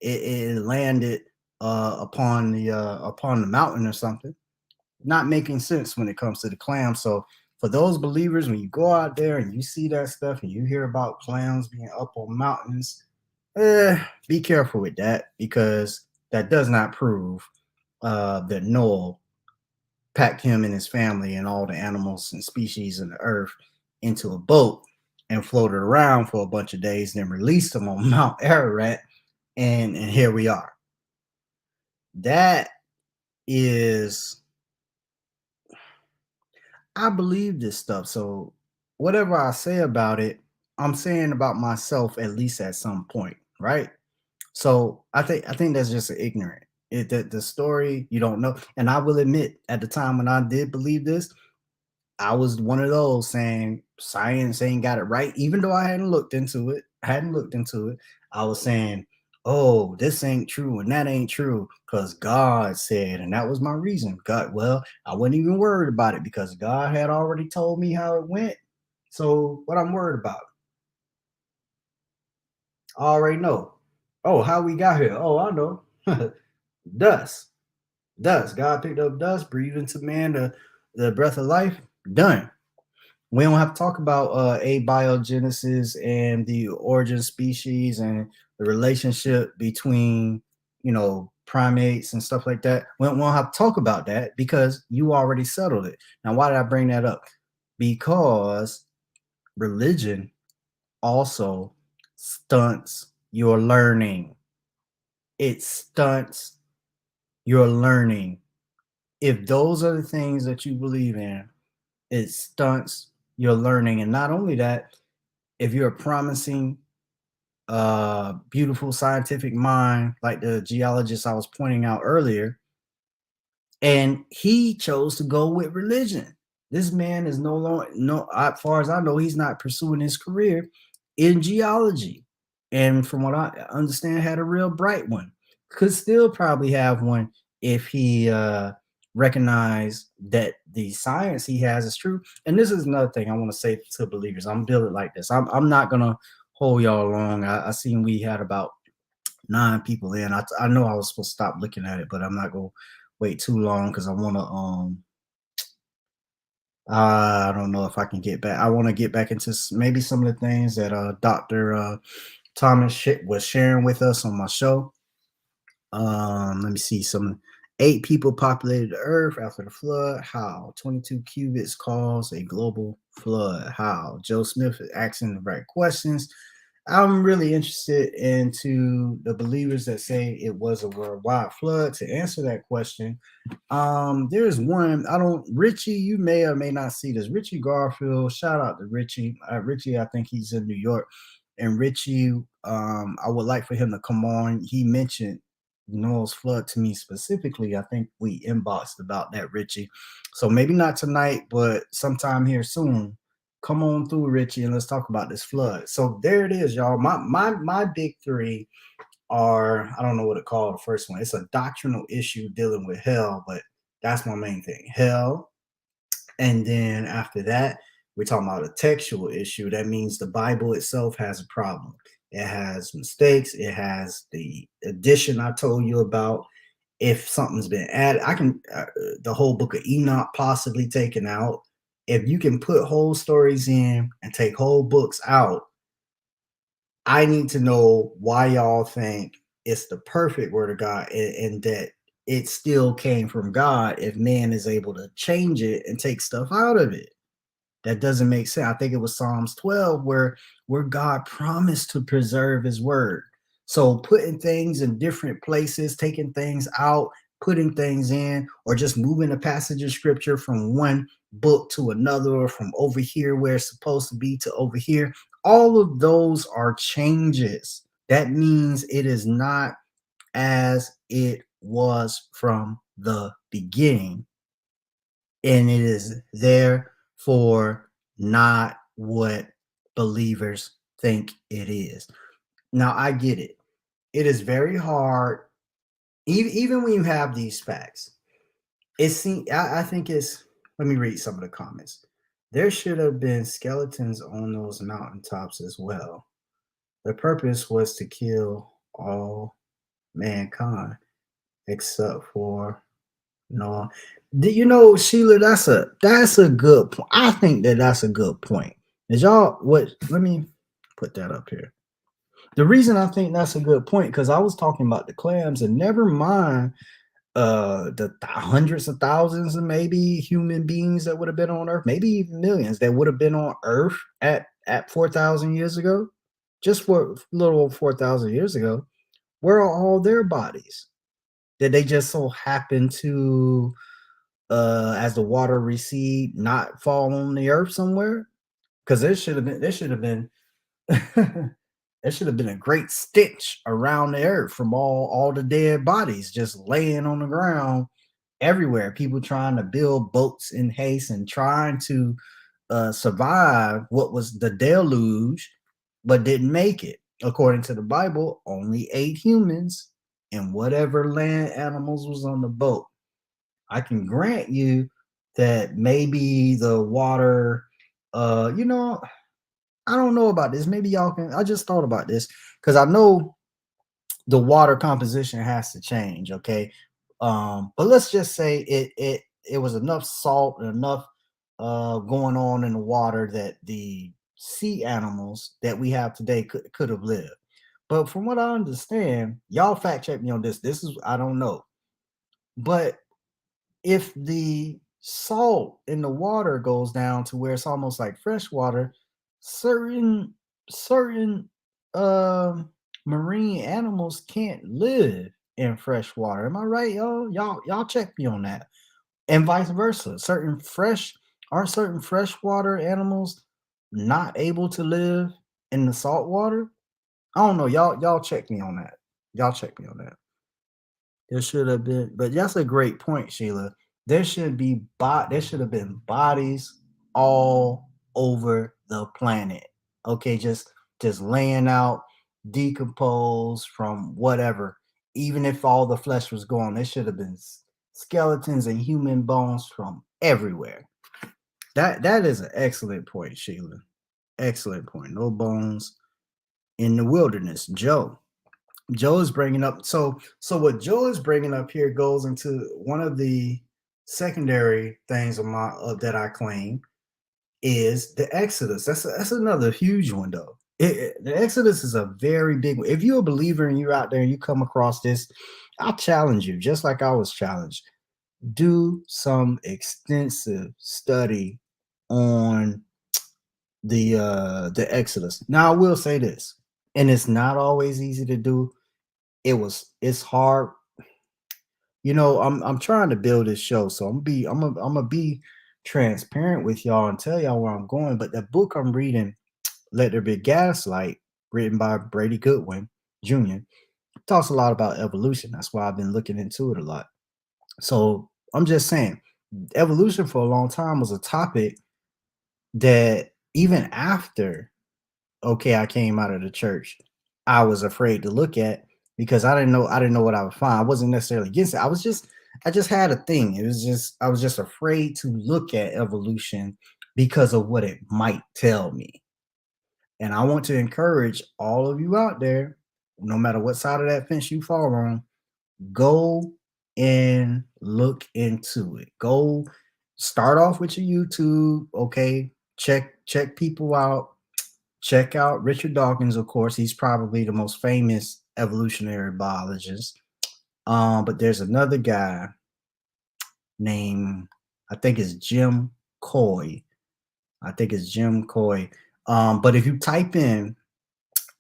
it landed upon the mountain or something, not making sense when it comes to the clams. So for those believers, when you go out there and you see that stuff and you hear about clams being up on mountains, be careful with that, because that does not prove that Noah packed him and his family and all the animals and species in the earth into a boat and floated around for a bunch of days, then released them on Mount Ararat, and here we are. That is, I believe this stuff. So whatever I say about it, I'm saying about myself at least at some point, right? So I think that's just ignorant. The story you don't know, and I will admit, at the time when I did believe this, I was one of those saying science ain't got it right, even though I hadn't looked into it. I was saying, oh, this ain't true and that ain't true because God said, and that was my reason. God, well, I wasn't even worried about it because God had already told me how it went. So what I'm worried about? I already know. Oh, how we got here? Oh, I know. Dust. Dust. God picked up dust, breathed into man the breath of life. Done. We don't have to talk about abiogenesis and the origin species and the relationship between, primates and stuff like that. We don't have to talk about that because you already settled it. Now, why did I bring that up? Because religion also stunts your learning. It stunts your learning. If those are the things that you believe in, it stunts your learning. And not only that, if you're a promising, beautiful scientific mind, like the geologist I was pointing out earlier, and he chose to go with religion. This man is no longer, no, as far as I know, he's not pursuing his career in geology. And from what I understand, had a real bright one. Could still probably have one if he recognized that the science he has is true. And this is another thing I want to say to believers. I'm building like this. I'm not gonna hold y'all long. I seen we had about 9 people in. I know I was supposed to stop looking at it, but I'm not gonna wait too long because I want to I don't know if I can get back. I want to get back into maybe some of the things that Dr. Thomas was sharing with us on my show. Let me see. Some 8 people populated the earth after the flood. How? 22 cubits caused a global flood. How? Joe Smith is asking the right questions. I'm really interested into the believers that say it was a worldwide flood. To answer that question, there's one. I don't. Richie, you may or may not see this. Richie Garfield. Shout out to Richie. Richie, I think he's in New York. And Richie, I would like for him to come on. He mentioned Noah's flood to me specifically. I think we inboxed about that, Richie. So maybe not tonight, but sometime here soon. Come on through, Richie, and let's talk about this flood. So there it is, y'all. My big three are, I don't know what to call the first one. It's a doctrinal issue dealing with hell, but that's my main thing. Hell. And then after that, we're talking about a textual issue. That means the Bible itself has a problem. It has mistakes. It has the addition I told you about. If something's been added, I can the whole book of Enoch possibly taken out. If you can put whole stories in and take whole books out, I need to know why y'all think it's the perfect word of God, and that it still came from God if man is able to change it and take stuff out of it. That doesn't make sense. I think it was Psalms 12 where God promised to preserve his word. So putting things in different places, taking things out, putting things in, or just moving a passage of scripture from one book to another, or from over here where it's supposed to be to over here, all of those are changes. That means it is not as it was from the beginning, and it is therefore not what believers think it is. Now, I get it. It is very hard, even when you have these facts. I think it's, let me read some of the comments. There should have been skeletons on those mountaintops as well. The purpose was to kill all mankind, except for Noah. Do you know, Sheila? That's a good point. I think that's a good point. Is y'all what? Let me put that up here. The reason I think that's a good point because I was talking about the clams, and never mind hundreds of thousands of maybe human beings that would have been on Earth, maybe even millions that would have been on Earth at 4,000 years ago, just for a little over 4,000 years ago. Where are all their bodies? Did they just so happen to, as the water recede, not fall on the Earth somewhere? Because there should have been there should have been a great stench around the earth from all the dead bodies just laying on the ground everywhere. People trying to build boats in haste and trying to survive what was the deluge, but didn't make it. According to the Bible, only 8 humans and whatever land animals was on the boat. I can grant you that maybe the water, you know, I don't know about this. Maybe y'all can. I just thought about this because I know the water composition has to change. Okay, but let's just say it was enough salt and enough going on in the water that the sea animals that we have today could have lived. But from what I understand, y'all fact check me on this. This is I don't know, but if the salt in the water goes down to where it's almost like fresh water, certain um marine animals can't live in fresh water. Am I right, y'all? Y'all check me on that. And vice versa. Certain freshwater animals not able to live in the salt water? I don't know. Y'all check me on that. Y'all check me on that. There should have been, but that's a great point, Sheila. There should have been bodies all over the planet. Okay, just laying out, decomposed from whatever. Even if all the flesh was gone, there should have been skeletons and human bones from everywhere. That is an excellent point, Sheila. Excellent point. No bones in the wilderness, Joe. Joe is bringing up so what Joe is bringing up here goes into one of the secondary things of my that I claim is the Exodus. That's another huge one though. The Exodus is a very big one. If you're a believer and you're out there and you come across this, I'll challenge you, just like I was challenged. Do some extensive study on the Exodus. Now I will say this, and it's not always easy to do. It's hard. I'm trying to build this show, so I'm gonna be transparent with y'all and tell y'all where I'm going. But the book I'm reading, Let There Be Gaslight, written by Brady Goodwin Jr., talks a lot about evolution. That's why I've been looking into it a lot. So I'm just saying, evolution for a long time was a topic that even after okay, I came out of the church, I was afraid to look at because I didn't know what I would find. I wasn't necessarily against it. I just had a thing. It was just I was just afraid to look at evolution because of what it might tell me. And I want to encourage all of you out there, no matter what side of that fence you fall on, go and look into it. Go start off with your YouTube, okay? Check people out. Check out Richard Dawkins, of course. He's probably the most famous evolutionary biologist. But there's another guy named, I think it's Jim Coy. I think it's Jim Coy. But if you type in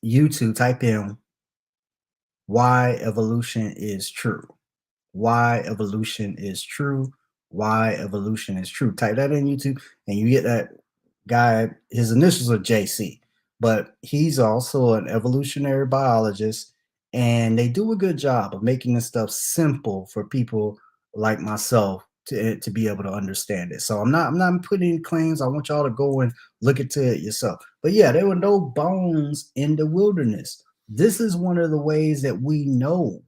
YouTube, type in why evolution is true. Why evolution is true. Why evolution is true. Type that in YouTube and you get that guy. His initials are JC, but he's also an evolutionary biologist, and they do a good job of making this stuff simple for people like myself to be able to understand it. So I'm not putting in claims. I want y'all to go and look into it yourself. But yeah, there were no bones in the wilderness. This is one of the ways that we know,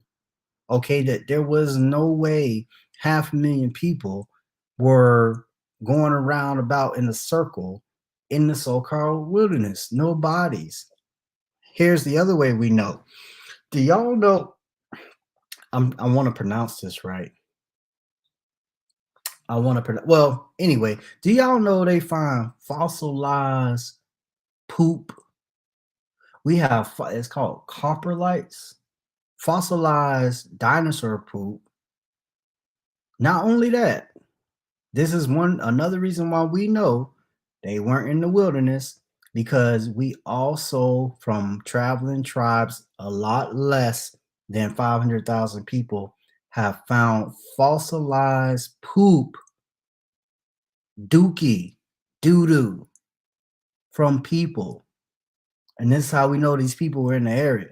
okay, that there was no way 500,000 people were going around about in a circle in the so-called wilderness, no bodies. Here's the other way we know. Do y'all know I want to pronounce this right. I want to well, anyway, do y'all know they find fossilized poop? We have it's called coprolites, fossilized dinosaur poop. Not only that, this is another reason why we know they weren't in the wilderness, because we also, from traveling tribes a lot less than 500,000 people, have found fossilized poop, dookie, doo-doo from people. And this is how we know these people were in the area.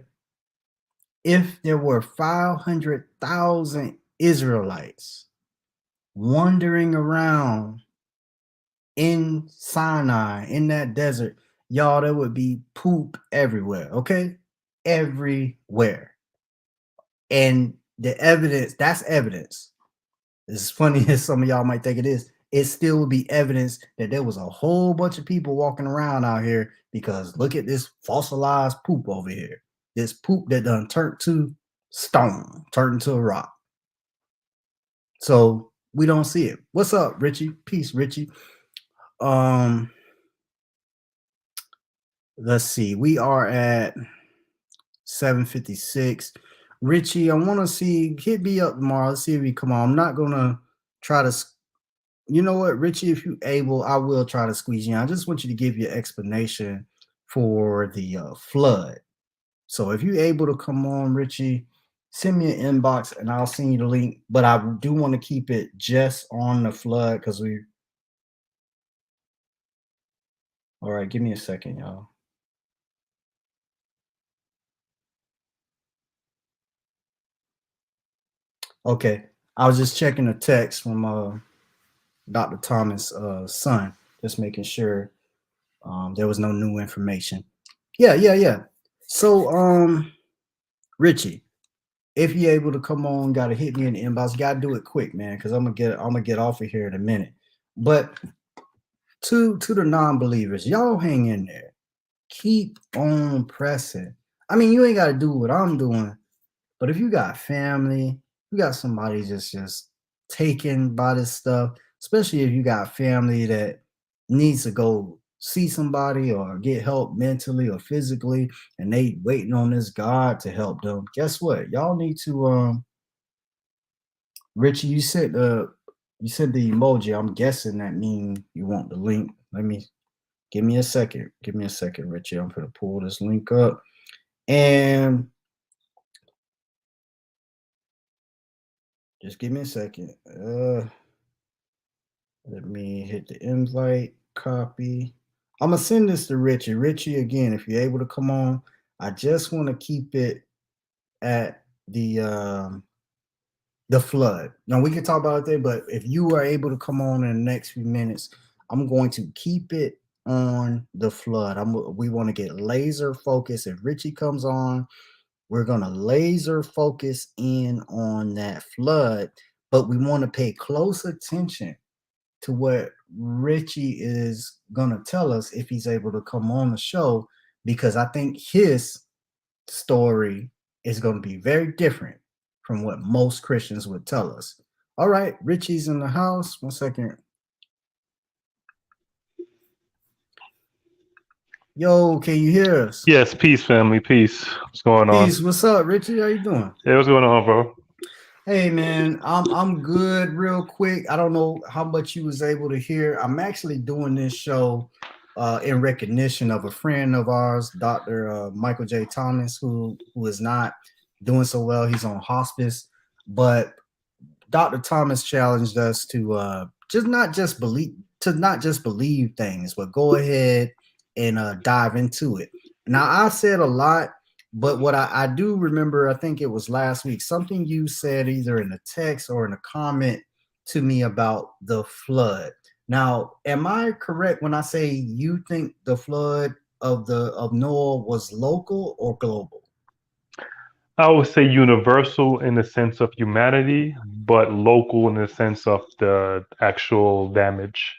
If there were 500,000 Israelites wandering around in Sinai, in that desert, y'all, there would be poop everywhere, okay? Everywhere. And the evidence, that's evidence. As funny as some of y'all might think it is, it still would be evidence that there was a whole bunch of people walking around out here, because look at this fossilized poop over here. This poop that done turned to stone, turned into a rock. So we don't see it. What's up, Richie? Peace, Richie. Let's see. We are at 7:56. Richie, I want to see, hit me up tomorrow. Let's see if you come on. I'm not gonna try to, you know what, Richie, if you able, I will try to squeeze you in. I just want you to give your explanation for the flood. So if you're able to come on, Richie, send me an inbox and I'll send you the link. But I do want to keep it just on the flood, because all right, give me a second, y'all. Okay, I was just checking a text from Dr. Thomas' son, just making sure there was no new information. Yeah. So, Richie, if you're able to come on, gotta hit me in the inbox. You gotta do it quick, man, because I'm gonna get off of here in a minute. But to the non-believers, y'all hang in there. Keep on pressing. I mean, you ain't gotta do what I'm doing, but if you got family, you got somebody just taken by this stuff, especially if you got family that needs to go see somebody or get help mentally or physically, and they waiting on this God to help them. Guess what? Y'all need to Richie, you said the emoji. I'm guessing that mean you want the link. Let me give me a second. Give me a second, Richie. I'm gonna pull this link up. And just give me a second. Let me hit the invite, copy. I'm gonna send this to Richie. Richie, again, if you're able to come on, I just want to keep it at the flood. Now we can talk about it there, but if you are able to come on in the next few minutes, I'm going to keep it on the flood. We want to get laser focused. If Richie comes on, we're gonna laser focus in on that flood, but we want to pay close attention to what Richie is gonna tell us if he's able to come on the show, because I think his story is going to be very different from what most Christians would tell us. All right, Richie's in the house. 1 second. Yo, can you hear us? Yes, peace, family, peace. What's going on? Peace. What's up, Richie? How you doing? Hey, what's going on, bro? Hey, man, I'm good. Real quick, I don't know how much you was able to hear. I'm actually doing this show in recognition of a friend of ours, Dr. Michael J. Thomas, who is not doing so well. He's on hospice, but Dr. Thomas challenged us to not just believe things, but go ahead and dive into it. Now, I said a lot, but what I do remember, I think it was last week, something you said either in a text or in a comment to me about the flood. Now, am I correct when I say you think the flood of Noah was local or global? I would say universal in the sense of humanity, but local in the sense of the actual damage.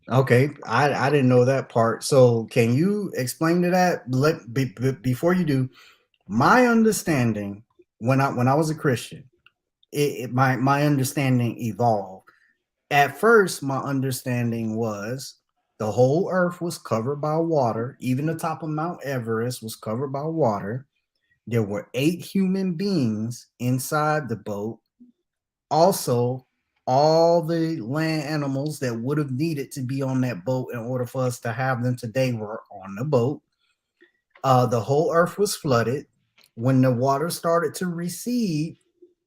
Okay, I didn't know that part. So can you explain to that? Before you do, my understanding when I was a Christian, my understanding evolved. At first, my understanding was the whole earth was covered by water. Even the top of Mount Everest was covered by water. There were 8 human beings inside the boat. Also, all the land animals that would have needed to be on that boat in order for us to have them today were on the boat. The whole earth was flooded. When the water started to recede,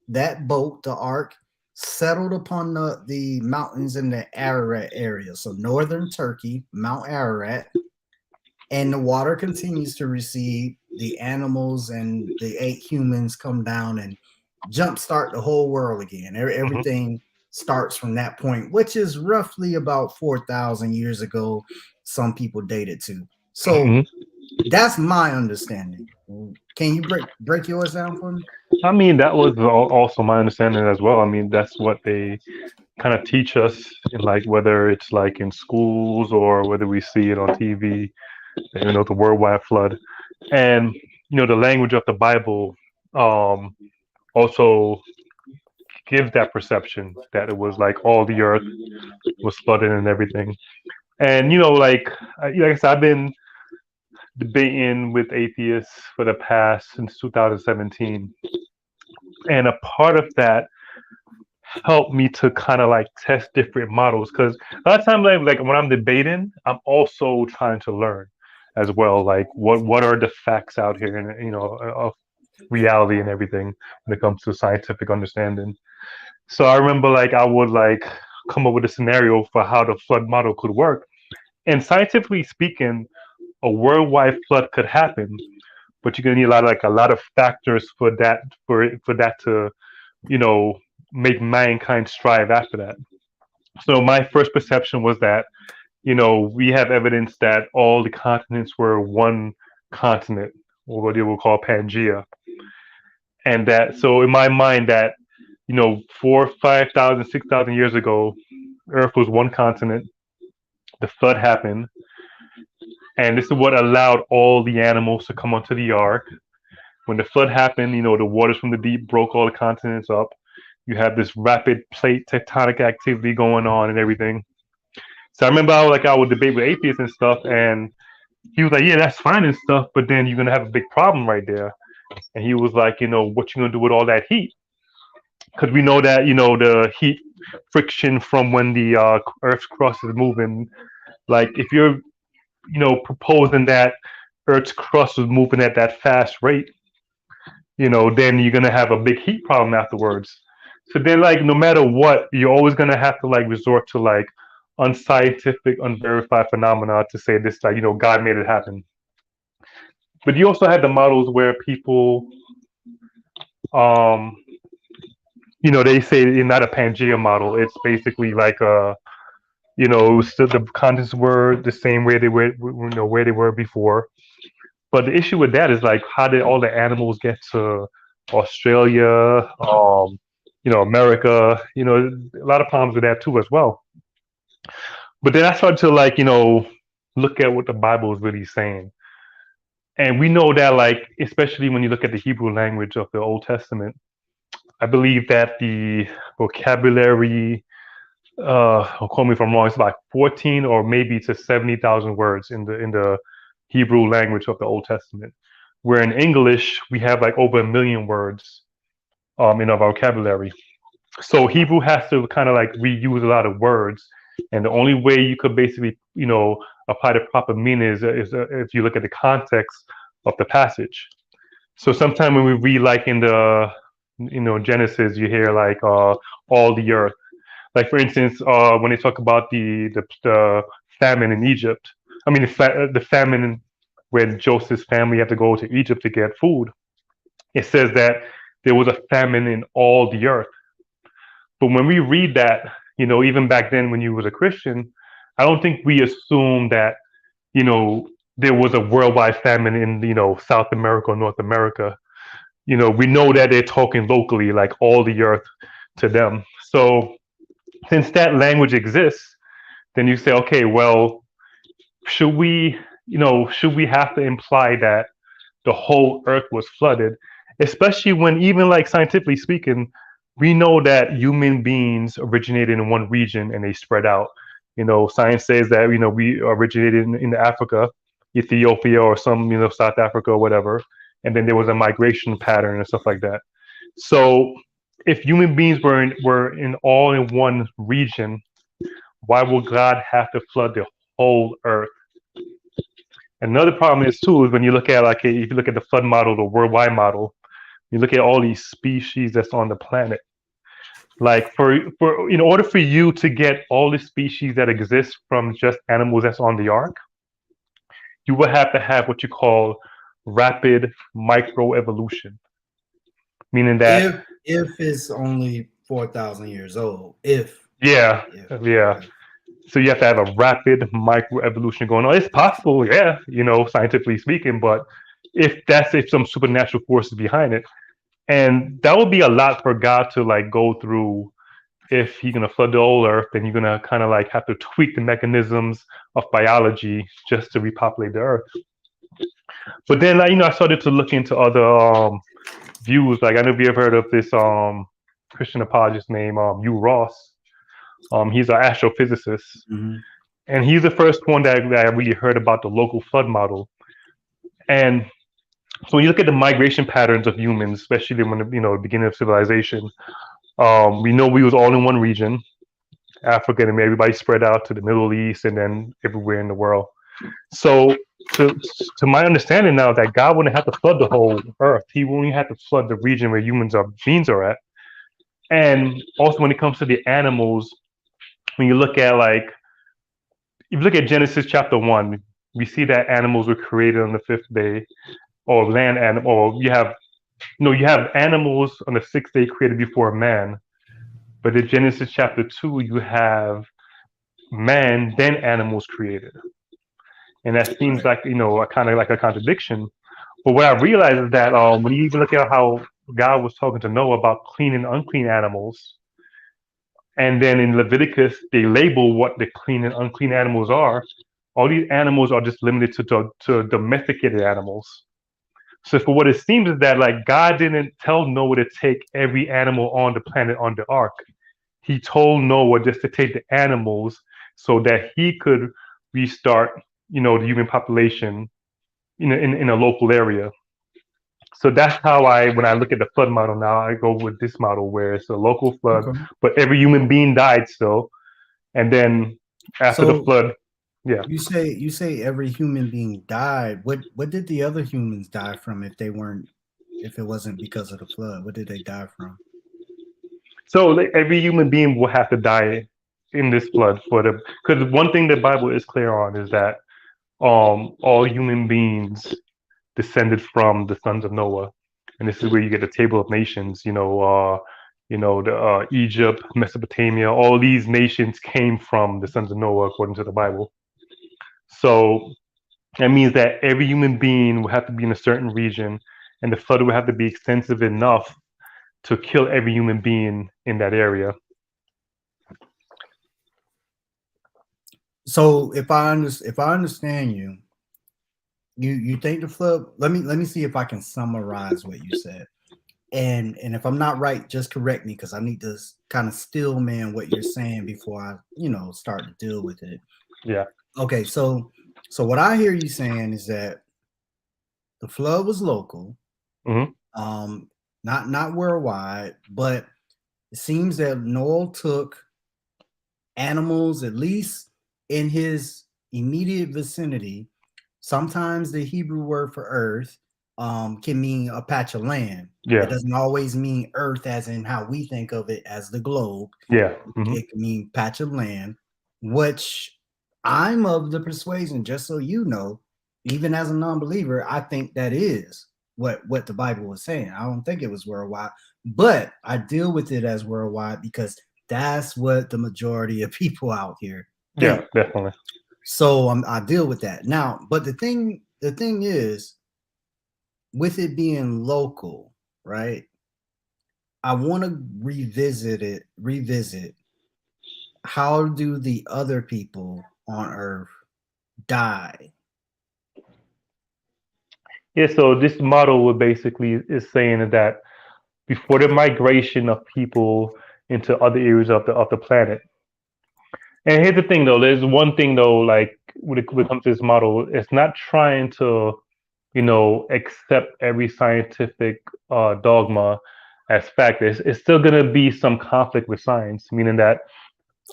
that boat, the ark, settled upon the mountains in the Ararat area. So northern Turkey, Mount Ararat, and the water continues to recede. The animals and the 8 humans come down and jumpstart the whole world again. Mhm. Everything starts from that point, which is roughly about 4,000 years ago. Some people date it to. So Mhm. that's my understanding. Can you break yours down for me? I mean, that was also my understanding as well. I mean, that's what they kind of teach us in, like, whether it's like in schools or whether we see it on TV, the worldwide flood. And, the language of the Bible um, also gives that perception that it was like all the earth was flooded and everything. And, like I said, I've been debating with atheists for the past since 2017. And a part of that helped me to kind of like test different models, because a lot of times, like when I'm debating, I'm also trying to learn as well, like what are the facts out here, and of reality and everything when it comes to scientific understanding. So I remember, like, I would like come up with a scenario for how the flood model could work, and scientifically speaking, a worldwide flood could happen, but you're gonna need a lot of factors for that to you know make mankind strive after that. So my first perception was that, we have evidence that all the continents were one continent, or what they will call Pangea. And that, so in my mind, that, 5,000, 6,000 years ago, Earth was one continent, the flood happened, and this is what allowed all the animals to come onto the ark. When the flood happened, the waters from the deep broke all the continents up. You have this rapid plate tectonic activity going on and everything. So I remember I would debate with atheists and stuff, and he was like, "Yeah, that's fine and stuff, but then you're gonna have a big problem right there." And he was like, "What you gonna do with all that heat? Because we know that the heat friction from when the Earth's crust is moving. Like if you're proposing that Earth's crust is moving at that fast rate, then you're gonna have a big heat problem afterwards. So then, like, no matter what, you're always gonna have to like resort to like unscientific, unverified phenomena to say this, like, God made it happen. But you also had the models where people, um, they say it's not a Pangea model. It's basically like still the contents were the same way they were, where they were before. But the issue with that is, like, how did all the animals get to Australia, America? A lot of problems with that too as well. But then I started to, like, look at what the Bible is really saying. And we know that, like, especially when you look at the Hebrew language of the Old Testament, I believe that the vocabulary, call me if I'm wrong, it's like 14 or maybe to 70,000 words in the Hebrew language of the Old Testament. Where in English we have like over 1 million words in our vocabulary. So Hebrew has to kind of like reuse a lot of words, and the only way you could basically apply the proper meaning is if you look at the context of the passage. So sometimes when we read, like, in the Genesis, you hear like all the earth. Like, for instance, when they talk about the famine in Egypt, I mean the famine when Joseph's family had to go to Egypt to get food. It says that there was a famine in all the earth. But when we read that, even back then when you was a Christian, I don't think we assume that you know there was a worldwide famine in South America or North America. We know that they're talking locally, like all the earth to them. So since that language exists, then you say, okay, well, should we, should we have to imply that the whole earth was flooded? especially when even like scientifically speaking, we know that human beings originated in one region and they spread out. Science says that we originated in Africa, Ethiopia, or some South Africa or whatever, and then there was a migration pattern and stuff like that. So if human beings were in all in one region, why would God have to flood the whole earth? Another problem is too is when you look at if you look at the flood model, the worldwide model, you look at all these species that's on the planet. Like for in order for you to get all the species that exist from just animals that's on the ark, you will have to have what you call rapid microevolution, meaning that If it's only 4,000 years old, if yeah, yeah. okay. So you have to have a rapid microevolution going on. It's possible, yeah, scientifically speaking, but if some supernatural forces behind it, and that would be a lot for God to like go through. If he's gonna flood the whole earth, then you're gonna kind of like have to tweak the mechanisms of biology just to repopulate the earth. But then, like, I started to look into other views. Like, I know if you ever heard of this Christian apologist named Hugh Ross. He's an astrophysicist, Mm-hmm. and he's the first one that I really heard about the local flood model. And so when you look at the migration patterns of humans, especially when the beginning of civilization, we know we was all in one region, Africa, and everybody spread out to the Middle East and then everywhere in the world. So to my understanding now, that God wouldn't have to flood the whole earth. He wouldn't have to flood the region where beings are at. And also when it comes to the animals, when you look at if you look at Genesis chapter 1, we see that animals were created on the fifth day, or land animal, or you have animals on the sixth day created before man. But in Genesis chapter 2, you have man, then animals created. And that seems Right. like, a kind of like a contradiction. But what I realized is that when you even look at how God was talking to Noah about clean and unclean animals, and then in Leviticus, they label what the clean and unclean animals are. All these animals are just limited to domesticated animals. So for what it seems is that like God didn't tell Noah to take every animal on the planet on the ark. He told Noah just to take the animals so that he could restart, the human population in a local area. So that's how when I look at the flood model now, I go with this model where it's a local flood, Okay. but every human being died still. And then after the So flood, yeah. you say every human being died. What did the other humans die from if it wasn't because of the flood? What did they die from? So like, every human being will have to die in this flood because one thing the Bible is clear on is that all human beings descended from the sons of Noah, and this is where you get the table of nations. The Egypt, Mesopotamia, all these nations came from the sons of Noah according to the Bible. So that means that every human being will have to be in a certain region, and the flood will have to be extensive enough to kill every human being in that area. So if I understand you think the flood. Let me see if I can summarize what you said. And if I'm not right, just correct me because I need to kind of still man what you're saying before I start to deal with it. Yeah. Okay, so what I hear you saying is that the flood was local, Hmm. not worldwide, but it seems that Noel took animals, at least in his immediate vicinity. Sometimes the Hebrew word for earth can mean a patch of land. It Yeah. doesn't always mean earth as in how we think of it as the globe. Yeah. Hmm. It can mean patch of land, which I'm of the persuasion, just so you know, even as a non-believer, I think that is what the Bible was saying. I don't think it was worldwide, but I deal with it as worldwide because that's what the majority of people out here think. Yeah. Definitely. So I deal with that now. But the thing is, with it being local, right? I want to revisit how do the other people on earth die? Yeah, so this model would basically is saying that before the migration of people into other areas of the planet. And here's the thing though, there's one thing though, like when it comes to this model, it's not trying to, accept every scientific dogma as fact. It's still going to be some conflict with science, meaning that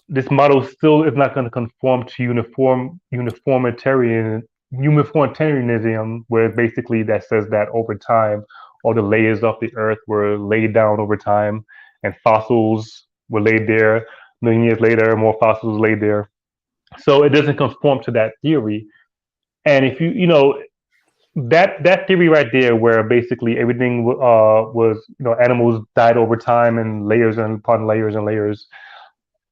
this model still is not going to conform to uniformitarianism, where basically that says that over time, all the layers of the earth were laid down over time, and fossils were laid there. A million years later, more fossils laid there. So it doesn't conform to that theory. And if that theory right there, where basically everything was, animals died over time and layers and upon layers and layers,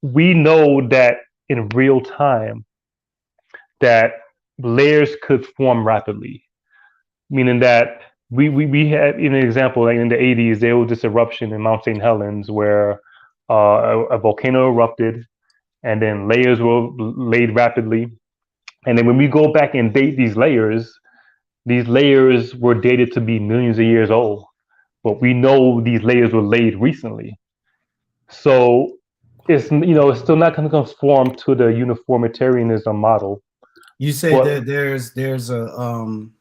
we know that in real time that layers could form rapidly, meaning that we had, in an example, like in the 80s, there was this eruption in Mount St. Helens where a volcano erupted and then layers were laid rapidly. And then when we go back and date these layers were dated to be millions of years old, but we know these layers were laid recently. So it's still not going to conform to the uniformitarianism model. You say But that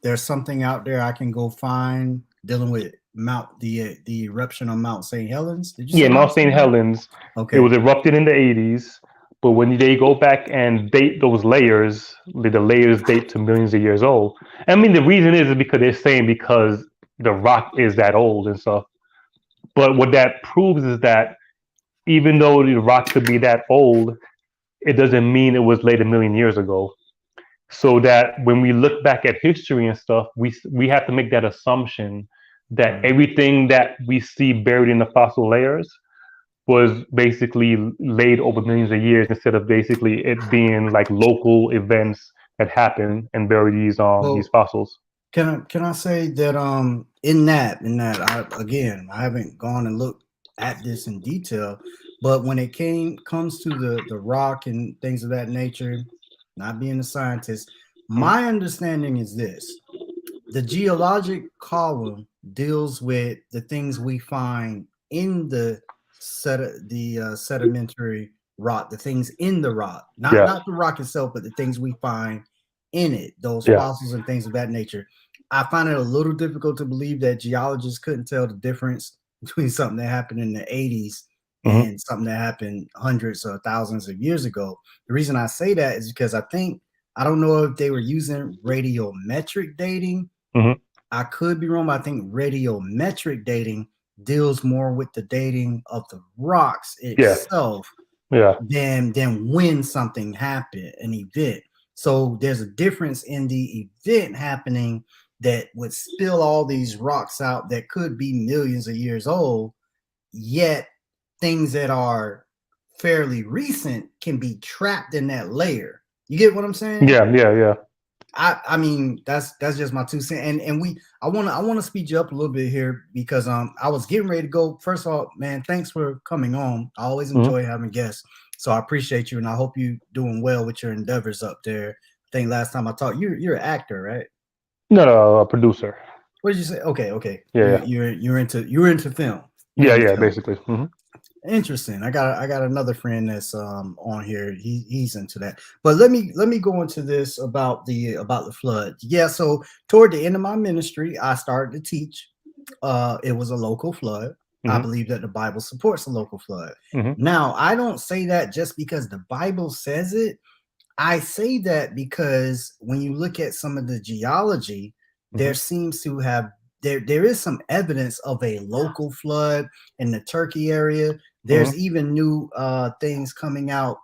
there's something out there I can go find dealing with the eruption on Mount St. Helens. Did you yeah, say Mount Mount St. St. Helens? Helens, it Okay. was erupted in the 80s, but when they go back and date those layers, the layers date to millions of years old. I mean, the reason is because they're saying because the rock is that old and stuff. But what that proves is that even though the rock could be that old, it doesn't mean it was laid a million years ago. So that when we look back at history and stuff, we have to make that assumption that everything that we see buried in the fossil layers was basically laid over millions of years, instead of basically it being like local events that happen and bury these Well, fossils. can I say that in that I haven't gone and looked at this in detail, but when it comes to the rock and things of that nature, not being a scientist, Mhm. my understanding is this: the geologic column deals with the things we find in the sedimentary rock, the things in the rock, not Yeah, not the rock itself, but the things we find in it, those yeah, fossils and things of that nature. I find it a little difficult to believe that geologists couldn't tell the difference between something that happened in the 80s hmm and something that happened hundreds or thousands of years ago. The reason I say that is because I don't know if they were using radiometric dating. hmm I could be wrong, but I think radiometric dating deals more with the dating of the rocks yeah, itself yeah, than when something happened, an event. So there's a difference in the event happening that would spill all these rocks out that could be millions of years old, yet things that are fairly recent can be trapped in that layer. You get what I'm saying? yeah, yeah, yeah. I mean that's just my 2 cents. And I wanna speed you up a little bit here because I was getting ready to go. First of all, man, thanks for coming on. I always hmm enjoy having guests. So I appreciate you and I hope you doing well with your endeavors up there. I think last time I talked, you're an actor, right? No, no, a producer. What did you say? Okay. Yeah, yeah, You're into film. You're yeah, into yeah. film. Basically. Interesting. I got another friend that's on here. He's into that. But let me go into this about the flood. Yeah, so toward the end of my ministry, I started to teach. It was a local flood. I hmm believe that the Bible supports a local flood. hmm Now, I don't say that just because the Bible says it. I say that because when you look at some of the geology, there hmm seems to have there is some evidence of a local flood in the Turkey area. hmm There's even new things coming out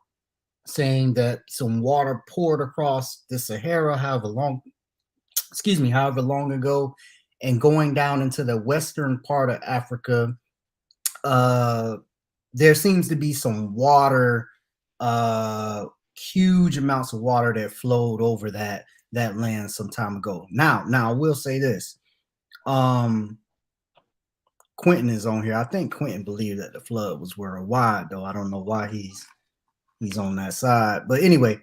saying that some water poured across the Sahara, however long ago, and going down into the western part of Africa. Uh, there seems to be some water, uh, huge amounts of water that flowed over that land some time ago. Now I will say this. Um, Quentin is on here. I think Quentin believed that the flood was worldwide, though. I don't know why he's on that side. But anyway,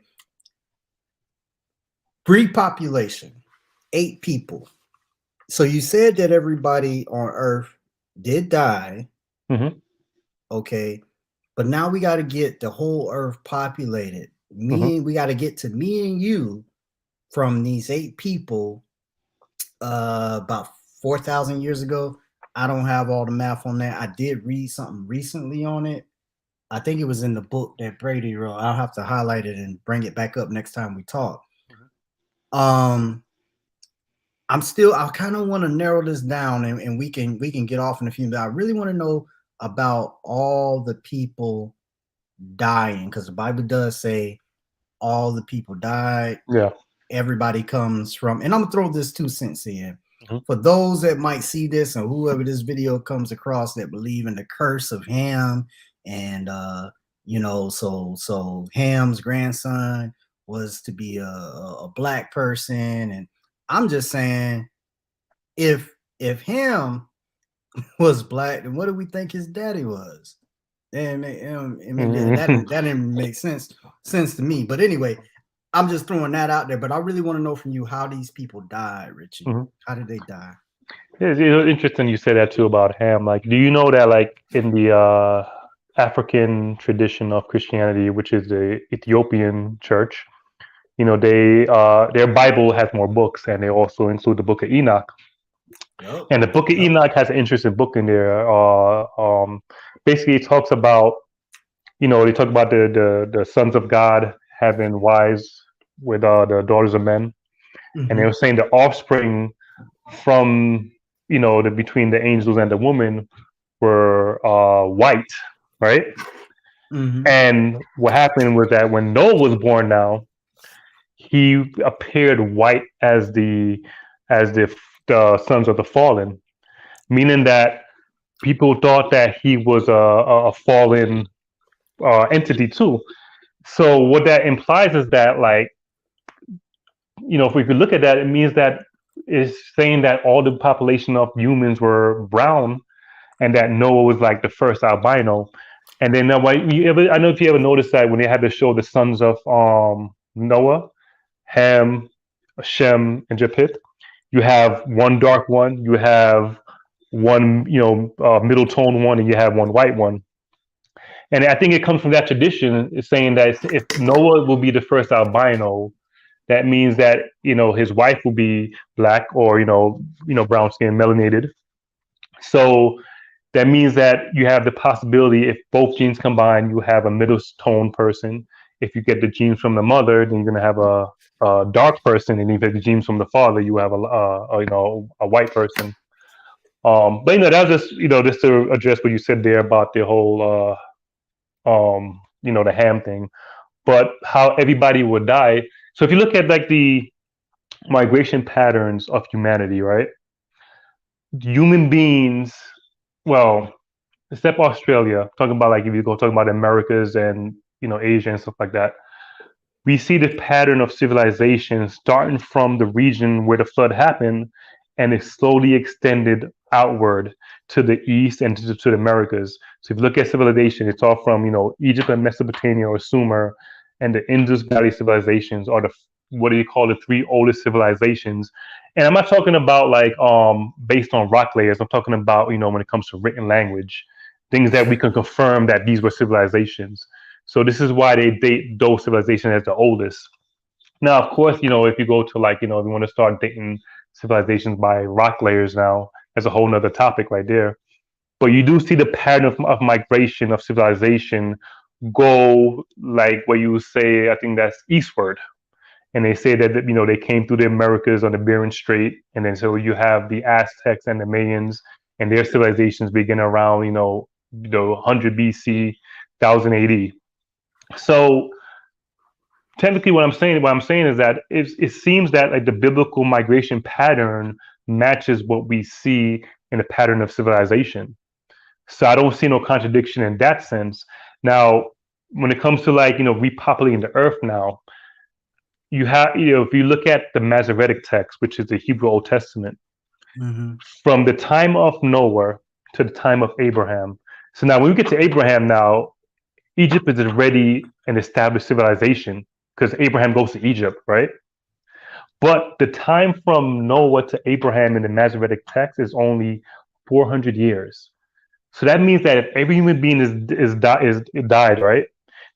Greek population, 8 people. So you said that everybody on Earth did die, Hmm. okay, but now we got to get the whole Earth populated. Hmm. We got to get to me and you from these 8 people about 4,000 years ago. I don't have all the math on that. I did read something recently on it. I think it was in the book that Brady wrote. I'll have to highlight it and bring it back up next time we talk. Um, I kind of want to narrow this down, and we can get off in a few minutes. I really want to know about all the people dying, because the Bible does say all the people died. Yeah. Everybody comes from, and I'm gonna throw this 2 cents in. Hmm. For those that might see this and whoever this video comes across that believe in the curse of Ham, and so Ham's grandson was to be a black person, and I'm just saying, if Ham was black, then what do we think his daddy was? And I mean, that didn't make sense to me. But anyway, I'm just throwing that out there. But I really want to know from you how these people died, Richie. Hmm. How did they die? It's interesting you say that too about Ham. Like, do you know that like in the African tradition of Christianity, which is the Ethiopian church, they their Bible has more books, and they also include the Book of Enoch. Yep. And the Book of Enoch has an interesting book in there. Basically, it talks about they talk about the sons of God having wives with the daughters of men, and they Mm-hmm. were saying the offspring from the between the angels and the woman were white, right? Mm-hmm. And what happened was that when Noah was born, now he appeared white as the sons of the fallen, meaning that people thought that he was a fallen entity too. So what that implies is that, like, if we could look at that, it means that it's saying that all the population of humans were brown, and that Noah was like the first albino. And then I don't know if you ever noticed that when they had to show the sons of Noah, Ham, Shem, and Japheth, you have one dark one, you have one middle tone one, and you have one white one. And I think it comes from that tradition, is saying that if Noah will be the first albino, that means that his wife will be black, or brown skin, melanated. So that means that you have the possibility, if both genes combine, you have a middle tone person. If you get the genes from the mother, then you're going to have a dark person, and if you get the genes from the father, you have a white person. But that was just to address what you said there about the whole the Ham thing, but how everybody would die. So if you look at like the migration patterns of humanity, right? Human beings, well, except Australia, talking about, like, if you go talking about Americas and Asia and stuff like that, we see the pattern of civilization starting from the region where the flood happened, and it slowly extended outward to the east and to the Americas. So if you look at civilization, it's all from Egypt and Mesopotamia, or Sumer, and the Indus Valley civilizations are the what do you call the 3 oldest civilizations. And I'm not talking about like based on rock layers. I'm talking about when it comes to written language, things that we can confirm that these were civilizations. So this is why they date those civilizations as the oldest. Now, of course, if you go to, like, if you want to start dating civilizations by rock layers, now that's a whole nother topic right there. But you do see the pattern of migration of civilization go, like, where you say, I think that's eastward. And they say that they came through the Americas on the Bering Strait, and then so you have the Aztecs and the Mayans, and their civilizations begin around 100 BC, 1000 AD. So technically, what I'm saying is that it seems that, like, the biblical migration pattern matches what we see in the pattern of civilization. So I don't see no contradiction in that sense. Now, when it comes to, like, repopulating the earth now, you have, if you look at the Masoretic text, which is the Hebrew Old Testament, Mm-hmm. from the time of Noah to the time of Abraham. So now when we get to Abraham now, Egypt is already an established civilization because Abraham goes to Egypt, right? But the time from Noah to Abraham in the Masoretic text is only 400 years. So that means that if every human being is died, right?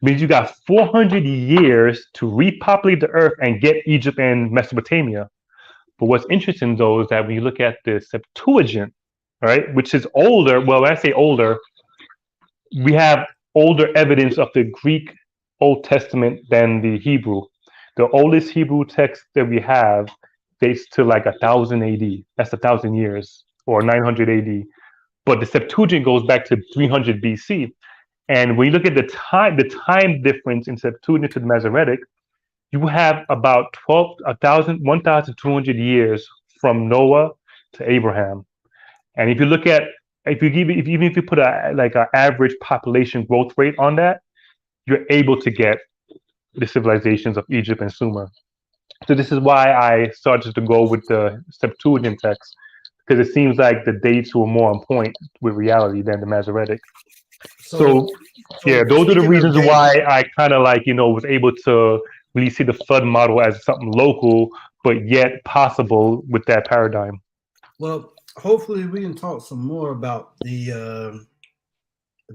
Means you got 400 years to repopulate the earth and get Egypt and Mesopotamia. But what's interesting though is that when you look at the Septuagint, right, which is older, well, when I say older, we have older evidence of the Greek Old Testament than the Hebrew. The oldest Hebrew text that we have dates to like 1000 AD. That's 1000 years, or 900 AD. But the Septuagint goes back to 300 BC. And when you look at the time difference in Septuagint to the Masoretic, you have about 1,200 years from Noah to Abraham. And if you look at, even if you put a like an average population growth rate on that, you're able to get the civilizations of Egypt and Sumer. So this is why I started to go with the Septuagint text, because it seems like the dates were more on point with reality than the Masoretic. So yeah, those are the speaking of reasons dates, why I kind of like, was able to really see the flood model as something local, but yet possible with that paradigm. well, hopefully we can talk some more about the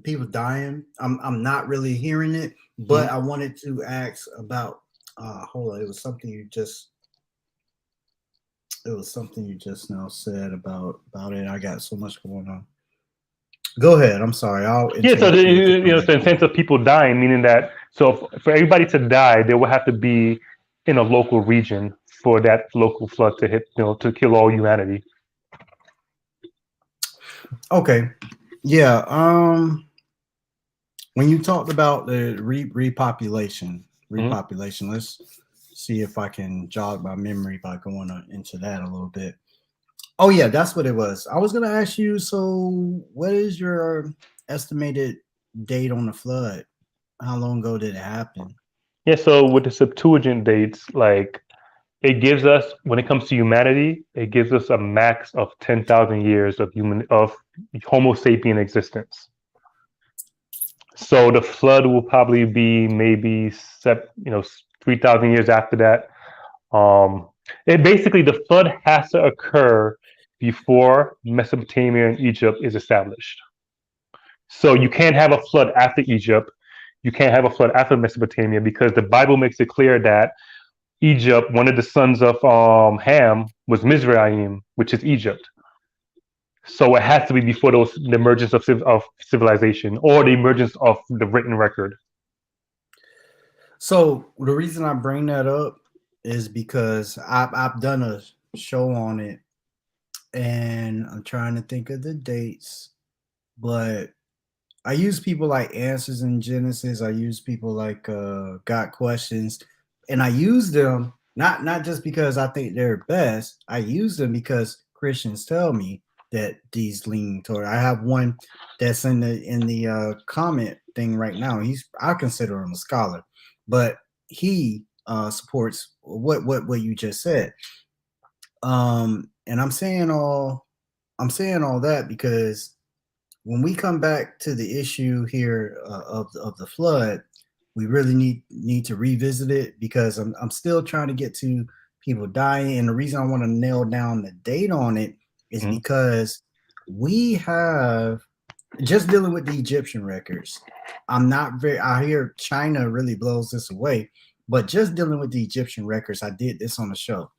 people dying. I'm not really hearing it, but I wanted to ask about. Hold on, it was something you just now said about it. I got so much going on. Go ahead. I'm sorry. I'll Yeah, so interrupt you. so in sense of people dying, meaning that for everybody to die, they will have to be in a local region for that local flood to hit, to kill all humanity. Okay. Yeah. When you talked about the repopulation, let's see if I can jog my memory by going into that a little bit. Oh yeah, that's what it was. I was gonna ask you. So, what is your estimated date on the flood? How long ago did it happen? Yeah, so with the Septuagint dates, like it gives us, when it comes to humanity, it gives us a max of 10,000 years of Homo sapien existence. So the flood will probably be maybe 3,000 years after that. Basically the flood has to occur before Mesopotamia and Egypt is established. So you can't have a flood after Egypt. You can't have a flood after Mesopotamia, because the Bible makes it clear that Egypt, one of the sons of Ham, was Mizraim, which is Egypt. So it has to be before the emergence of civilization, or the emergence of the written record. So the reason I bring that up is because I've done a show on it, and I'm trying to think of the dates, but I use people like Answers in Genesis. I use people like Got Questions, and I use them not just because I think they're best. I use them because Christians tell me that these lean toward. I have one that's in the comment thing right now. I consider him a scholar, but he supports what you just said. And I'm saying all that because when we come back to the issue here of the flood, we really need to revisit it, because I'm still trying to get to people dying, and the reason I want to nail down the date on it is because we have, just dealing with the Egyptian records. I hear China really blows this away, but just dealing with the Egyptian records, I did this on the show.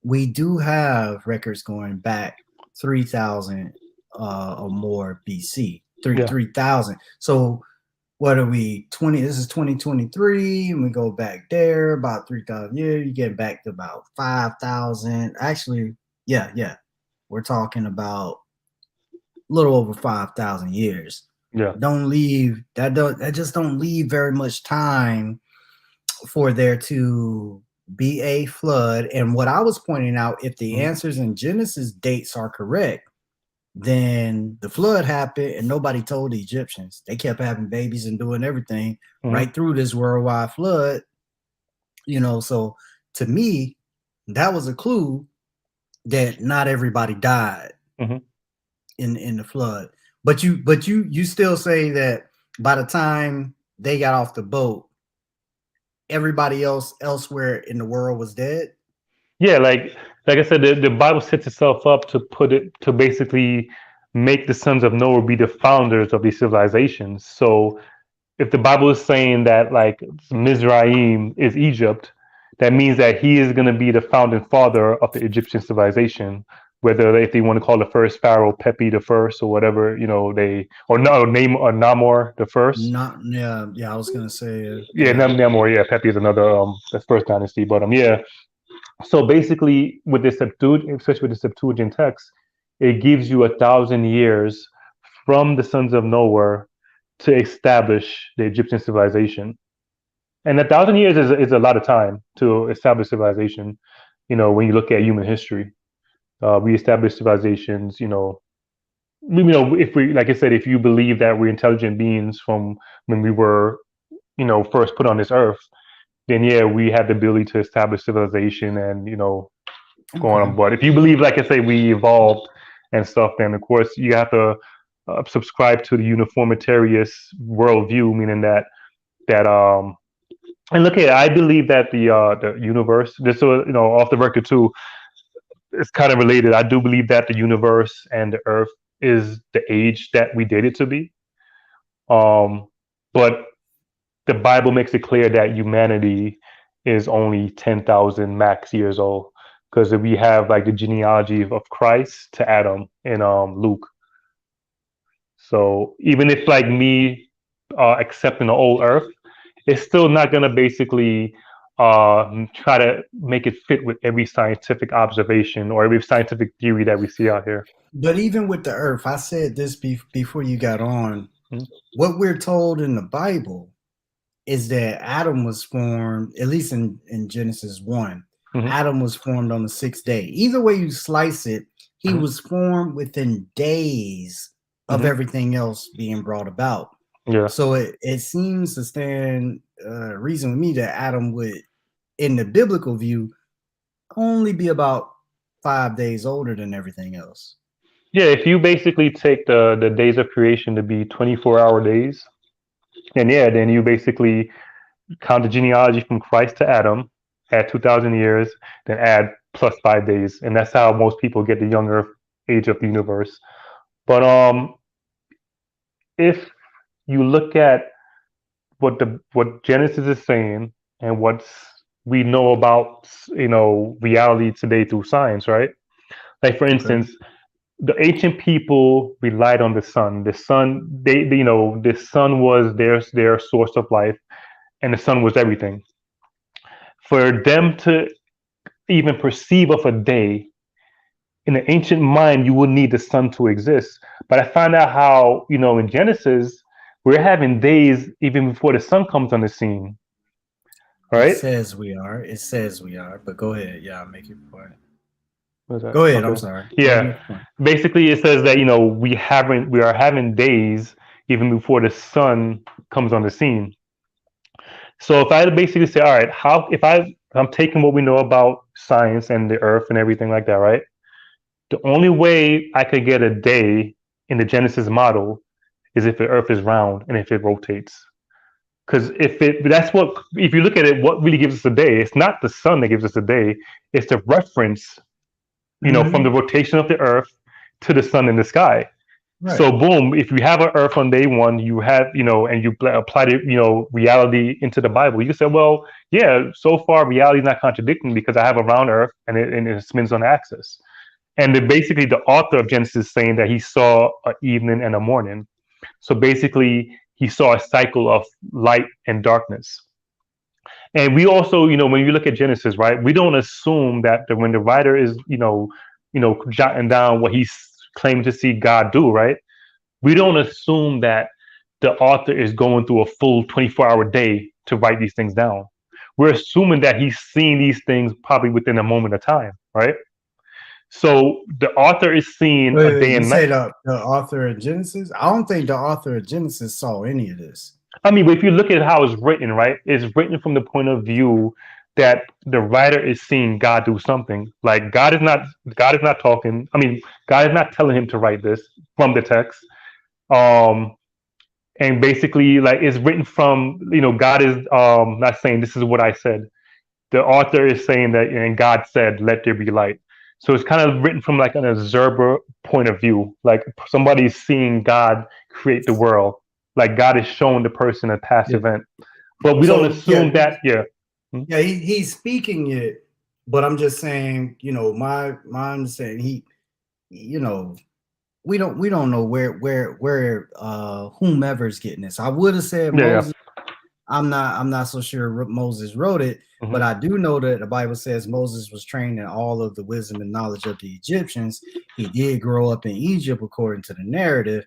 We do have records going back 3,000 or more BC, 3,000. So what are we, 20? This is 2023, and we go back there about 3,000 years. You get back to about 5,000. Actually, yeah. We're talking about a little over 5,000 years. Yeah. That just don't leave very much time for there to be a flood. And what I was pointing out, if the Answers in Genesis dates are correct, then the flood happened and nobody told the Egyptians. They kept having babies and doing everything right through this worldwide flood. So to me, that was a clue that not everybody died in the flood. But you still say that by the time they got off the boat, everybody else elsewhere in the world was dead? Yeah, like I said, the Bible sets itself up to put it to basically make the sons of Noah be the founders of these civilizations. So if the Bible is saying that like Mizraim is Egypt, that means that he is going to be the founding father of the Egyptian civilization. Whether if they want to call the first pharaoh Pepi the first or whatever, they or no name or Namor the first. Not yeah, yeah. I was gonna say Yeah, Namor. Yeah, Pepi is another that's first dynasty. But yeah. So basically, with the Septuagint, especially with the Septuagint text, it gives you 1,000 years from the sons of Noah to establish the Egyptian civilization. And 1,000 years is a lot of time to establish civilization. When you look at human history, we establish civilizations. If we, like I said, if you believe that we're intelligent beings from when we were, first put on this earth, then yeah, we have the ability to establish civilization and go okay. on. But if you believe, like I say, we evolved and stuff, then of course you have to subscribe to the uniformitarian worldview, meaning that and look at I believe that the universe, just so off the record too, it's kind of related. I do believe that the universe and the earth is the age that we date it to be. But the Bible makes it clear that humanity is only 10,000 max years old because we have like the genealogy of Christ to Adam in Luke. So even if like me accepting the old earth, it's still not going to basically try to make it fit with every scientific observation or every scientific theory that we see out here. But even with the earth, I said this before you got on. Mhm. What we're told in the Bible is that Adam was formed, at least in Genesis 1, Mhm. Adam was formed on the sixth day. Either way you slice it, he Mhm. was formed within days of Mhm. everything else being brought about. Yeah. So it seems to stand reason with me that Adam would, in the biblical view, only be about 5 days older than everything else. Yeah, if you basically take the days of creation to be 24-hour days, then you basically count the genealogy from Christ to Adam, add 2,000 years, then add plus 5 days, and that's how most people get the younger age of the universe. But if you look at what Genesis is saying and what we know about reality today through science, right? Like for Okay. instance, the ancient people relied on the sun. The sun, the sun was their source of life, and the sun was everything. For them to even perceive of a day in the ancient mind, you would need the sun to exist. But I find out how in Genesis we're having days even before the sun comes on the scene, It right? says we are. It says we are. But go ahead. Yeah, I'll make your point. What's that? Go ahead. I'm Okay. sorry. Go ahead. Yeah. Make your point. Basically, it says that we are having days even before the sun comes on the scene. So if I basically say, all right, how if I'm taking what we know about science and the earth and everything like that, right? The only way I could get a day in the Genesis model is if the earth is round and if it rotates. Because if you look at it, what really gives us a day? It's not the sun that gives us a day. It's the reference, from the Mm-hmm. rotation of the earth to the sun in the sky. Right. So boom, if you have an earth on day one, you have, and you apply the, reality into the Bible, you can say, well, yeah, so far reality is not contradicting because I have a round earth and it spins on axis. And basically the author of Genesis is saying that he saw an evening and a morning. So basically he saw a cycle of light and darkness. And we also, when you look at Genesis, right, we don't assume that when the writer is, jotting down what he's claiming to see God do, right? We don't assume that the author is going through a full 24-hour day to write these things down. We're assuming that he's seeing these things probably within a moment of time, right? So the author is seeing a Wait, day you and night. say the author of Genesis? I don't think the author of Genesis saw any of this. I mean, if you look at how it's written, right, it's written from the point of view that the writer is seeing God do something. Like God is not talking. I mean, God is not telling him to write this from the text. Um, and basically, like it's written from God is not saying this is what I said. the author is saying that, and God said, "Let there be light." So it's kind of written from like an observer point of view, like somebody's seeing God create the world, like God is showing the person a past Yeah. event, but we don't So assume that. Yeah. yeah, he's speaking it, but I'm just saying, you know, my understanding, you know, we don't know where whomever's getting this. I would have said Yeah, yeah. Moses. I'm not so sure Moses wrote it, Hmm. but I do know that the Bible says Moses was trained in all of the wisdom and knowledge of the Egyptians. He did grow up in Egypt according to the narrative.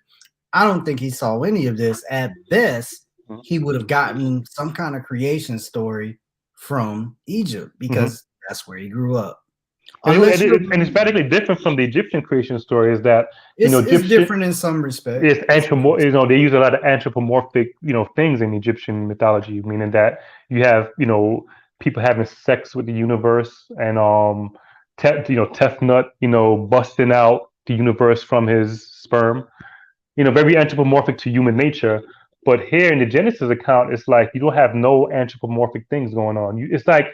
I don't think he saw any of this. At best, he would have gotten some kind of creation story from Egypt Hmm. because that's where he grew up. And, Unless you and it's radically different from the Egyptian creation story. Is that, it's Egyptian different in some respect. is they use a lot of anthropomorphic, things in Egyptian mythology, meaning that you have, people having sex with the universe, and Tefnut, busting out the universe from his sperm, very anthropomorphic to human nature. But here in the Genesis account, it's like you don't have no anthropomorphic things going on. It's like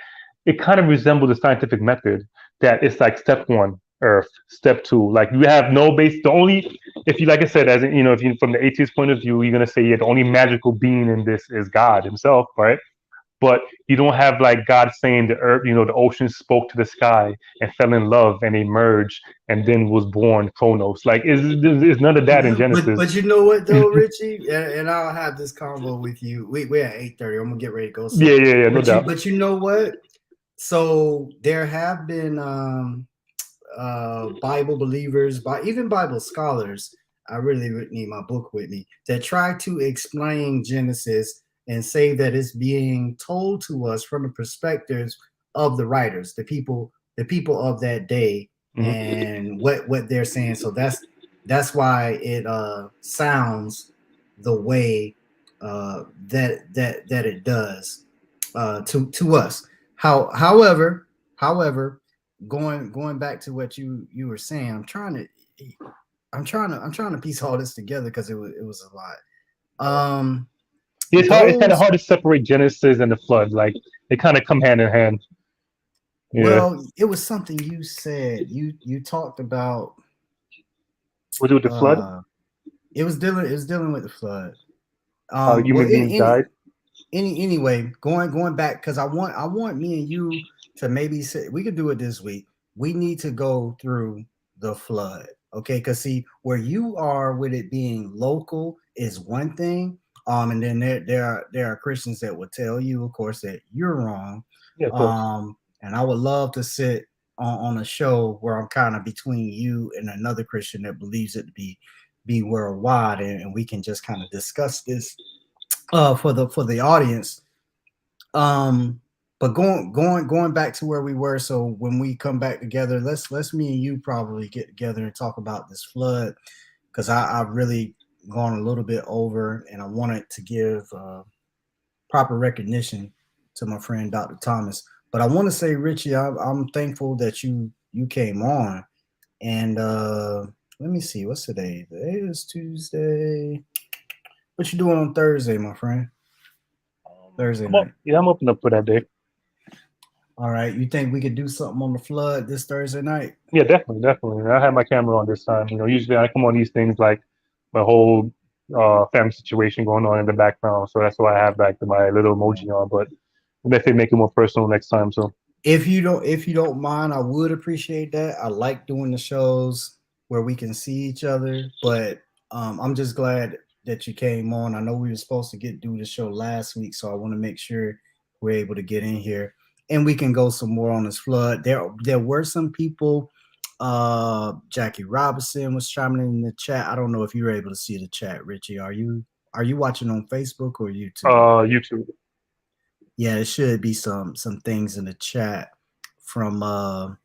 it kind of resembles the scientific method, that it's like step one, Earth, step two. Like you have no base. The only, if you, like I said, as in, if you, from the atheist point of view, you're gonna say, yeah, the only magical being in this is God Himself, right? But you don't have like God saying the earth, the ocean spoke to the sky and fell in love and they merged and then was born Chronos. Like, is none of that in Genesis. But you know what though, Richie, and I'll have this convo with you. We're at 8:30. I'm gonna get ready to go Yeah, soon. yeah, yeah, no doubt. But you know what? So there have been Bible believers, even Bible scholars. I really need my book with me that try to explain Genesis and say that it's being told to us from the perspectives of the writers, the people of that day, Mhm. and what they're saying. So that's why it sounds the way that it does to us. However, going back to what you were saying, I'm trying to piece all this together because it was a lot. It's hard. It's kind of Those hard to separate Genesis and the flood. Like they kind of come hand in hand. Yeah. Well, it was something you said. You talked about Was it with the flood? uh it was dealing with the flood. How Well, human beings died. anyway, going back because I want me and you to maybe say we could do it this week. We need to go through the flood, okay? Because see where you are with it being local is one thing, and then there are Christians that will tell you, of course, that you're wrong, Yeah, of course. and I would love to sit on a show where I'm kind of between you and another Christian that believes it to be worldwide, and we can just kind of discuss this for the audience. Um, but going back to where we were. So when we come back together, let's me and you probably get together and talk about this flood because I've really gone a little bit over, and I wanted to give proper recognition to my friend Dr. Thomas. But I want to say, Richie, I'm thankful that you came on. And let me see, what's today? Today is Tuesday. What you doing on Thursday, my friend? Thursday I'm up. night. Yeah, I'm open up for that day. All right. You think we could do something on the flood this Thursday night? Yeah, definitely, definitely. I have my camera on this time. Usually I come on these things like my whole family situation going on in the background, so that's why I have like my little emoji on. But we'll definitely make it more personal next time. So If you don't mind, I would appreciate that. I like doing the shows where we can see each other, but I'm just glad that you came on. I know we were supposed to do the show last week, so I want to make sure we're able to get in here and we can go some more on this flood. There were some people. Jackie Robinson was chiming in the chat. I don't know if you were able to see the chat, Richie. Are you watching on Facebook or YouTube? YouTube. Yeah, there should be some things in the chat from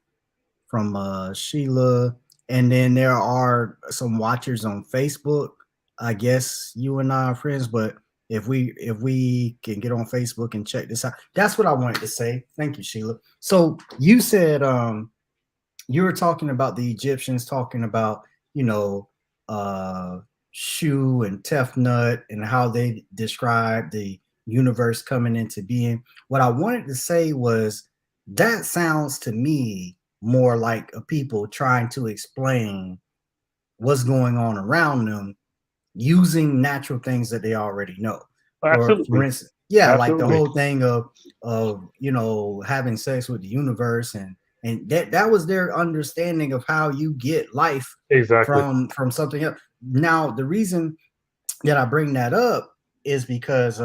Sheila, and then there are some watchers on Facebook. I guess you and I are friends, but if we can get on Facebook and check this out, that's what I wanted to say. Thank you, Sheila. So you said you were talking about the Egyptians talking about you know Shu and Tefnut and how they described the universe coming into being. What I wanted to say was That sounds to me more like a people trying to explain what's going on around them using natural things that they already know. For Absolutely, instance, yeah, like the absolutely, whole thing of having sex with the universe, and that was their understanding of how you get life exactly. from something else. Now, the reason that I bring that up is because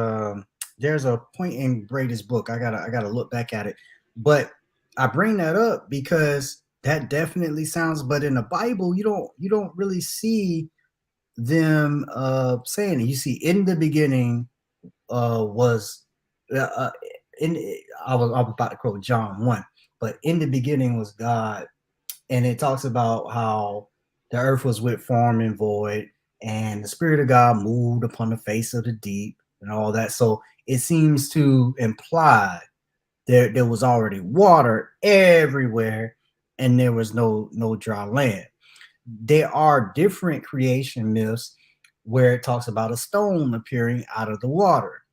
there's a point in Brady's book. I gotta look back at it, but I bring that up because that definitely sounds. But in the Bible, you don't really see them saying it. You see, in the beginning was uh, in I was about to quote John 1, but in the beginning was God, and it talks about how the earth was with form and void, and the Spirit of God moved upon the face of the deep and all that. So it seems to imply there was already water everywhere, and there was no dry land. There are different creation myths where it talks about a stone appearing out of the water.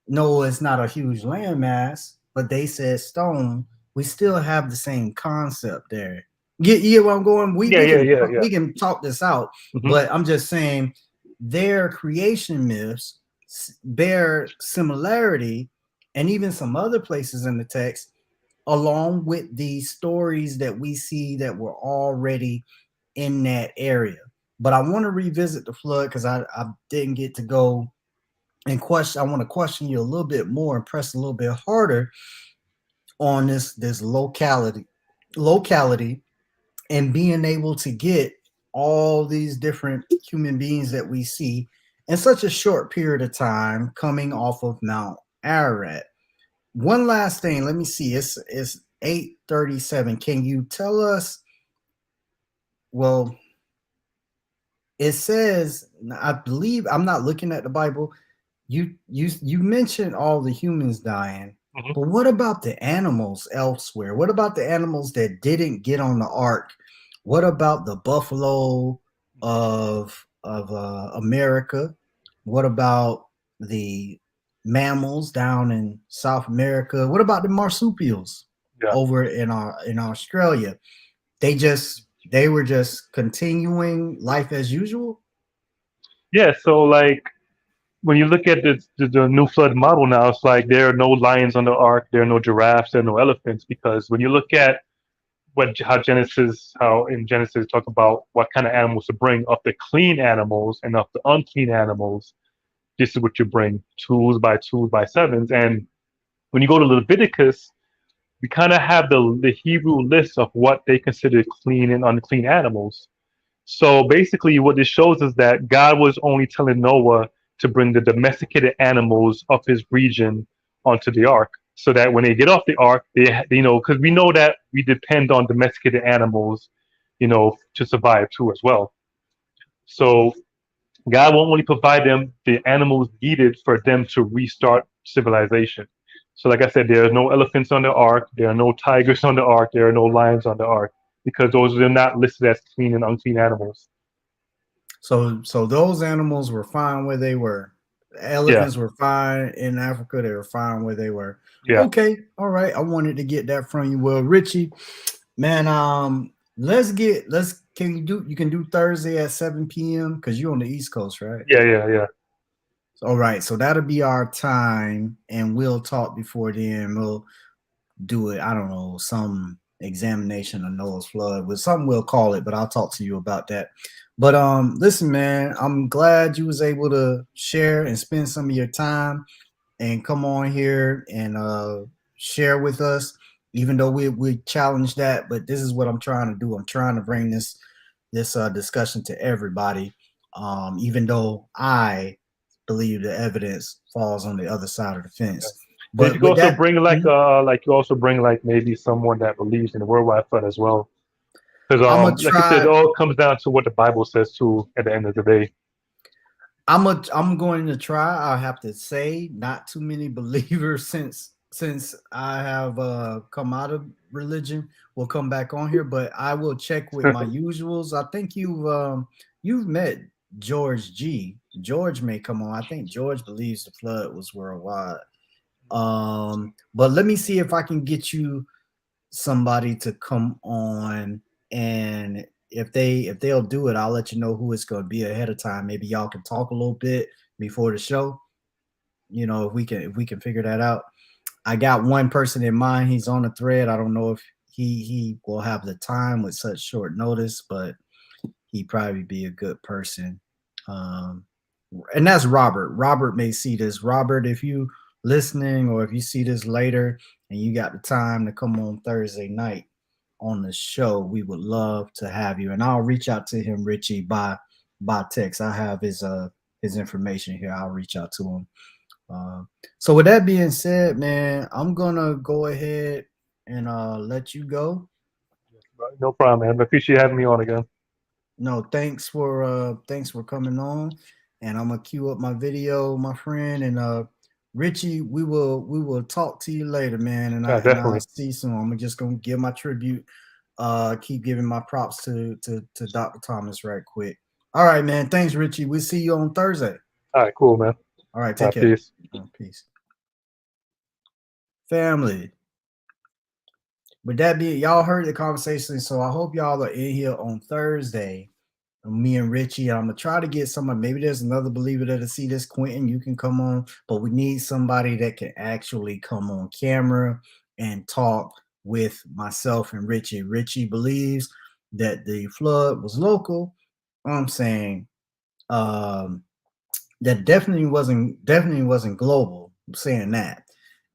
No, it's not a huge landmass, but they said stone. We still have the same concept there. You get where I'm going? We Yeah, we yeah, can yeah, yeah. we can talk this out, Hmm. but I'm just saying their creation myths bear similarity, and even some other places in the text, along with the stories that we see that were already in that area. But I want to revisit the flood because I didn't get to go and question. I want to question you a little bit more and press a little bit harder on this locality and being able to get all these different human beings that we see in such a short period of time coming off of Mount Ararat. One last thing, let me see. It's 8:37. Can you tell us? Well, it says, I believe, I'm not looking at the Bible. You mentioned all the humans dying, Hmm. but what about the animals elsewhere? What about the animals that didn't get on the ark? What about the buffalo of America? What about the mammals down in South America? What about the marsupials Yeah, over in Australia? They were just continuing life as usual. yeah. So like when you look at the new flood model now, it's like there are no lions on the ark, there are no giraffes, there are no elephants, because when you look at how in Genesis talk about what kind of animals to bring, of the clean animals and of the unclean animals, this is what you bring, twos by sevens. And when you go to Leviticus, we kind of have the Hebrew list of what they consider clean and unclean animals. So basically, what this shows is that God was only telling Noah to bring the domesticated animals of his region onto the ark, so that when they get off the ark, because we know that we depend on domesticated animals, to survive too as well. So God won't only provide them the animals needed for them to restart civilization. So, like I said, there are no elephants on the ark, there are no tigers on the ark, there are no lions on the ark, because those are not listed as clean and unclean animals. So those animals were fine where they were. Yeah, Elephants were fine in Africa. They were fine where they were. yeah, Okay, all right. I wanted to get that from you. Well, Richie, man, let's you can do Thursday at 7 p.m. because you're on the East Coast, right? yeah, yeah, yeah. All right, so that'll be our time, and we'll talk before then. We'll do it. I don't know, some examination of Noah's flood, with something we'll call it, but I'll talk to you about that. But listen, man, I'm glad you was able to share and spend some of your time and come on here and share with us, even though we challenge that. But this is what I'm trying to do. I'm trying to bring this discussion to everybody, even though I believe the evidence falls on the other side of the Yeah. fence. And But you with also that, bring like you also bring like maybe someone that believes in the worldwide flood as well, because I'm gonna like you said, it try. all comes down to what the Bible says too. At the end of the day, I'm going to try. I have to say, not too many believers since I have come out of religion will come back on here, but I will check with my usuals. I think you've met George G. George may come on. I think George believes the flood was worldwide. But let me see if I can get you somebody to come on, and if they'll do it, I'll let you know who it's going to be ahead of time. Maybe y'all can talk a little bit before the show. You know, if we can figure that out. I got one person in mind. He's on the thread. I don't know if he will have the time with such short notice, but he'd probably be a good person. Um, and that's Robert. Robert may see this. Robert, if you listening or if you see this later and you got the time to come on Thursday night on the show, we would love to have you. And I'll reach out to him, Richie, by text. I have his information here. I'll reach out to him. So with that being said, man, I'm gonna go ahead and let you go. No problem, man. I appreciate having me on again. No, thanks for coming on. And I'm gonna cue up my video, my friend. And Richie, we will talk to you later, man. And Yeah, I'll definitely. see you soon. I'm just gonna give my tribute, keep giving my props to Dr. Thomas right quick. All right, man. Thanks, Richie. We'll see you on Thursday. All right, cool, man. All right, All take right, care. peace. Peace. Family. With that being, y'all heard the conversation, so I hope y'all are in here on Thursday. Me and Richie, I'm gonna try to get someone. Maybe there's another believer that'll see this. Quentin, you can come on, but we need somebody that can actually come on camera and talk with myself and Richie. Richie believes that the flood was local. I'm saying that definitely wasn't global. I'm saying that.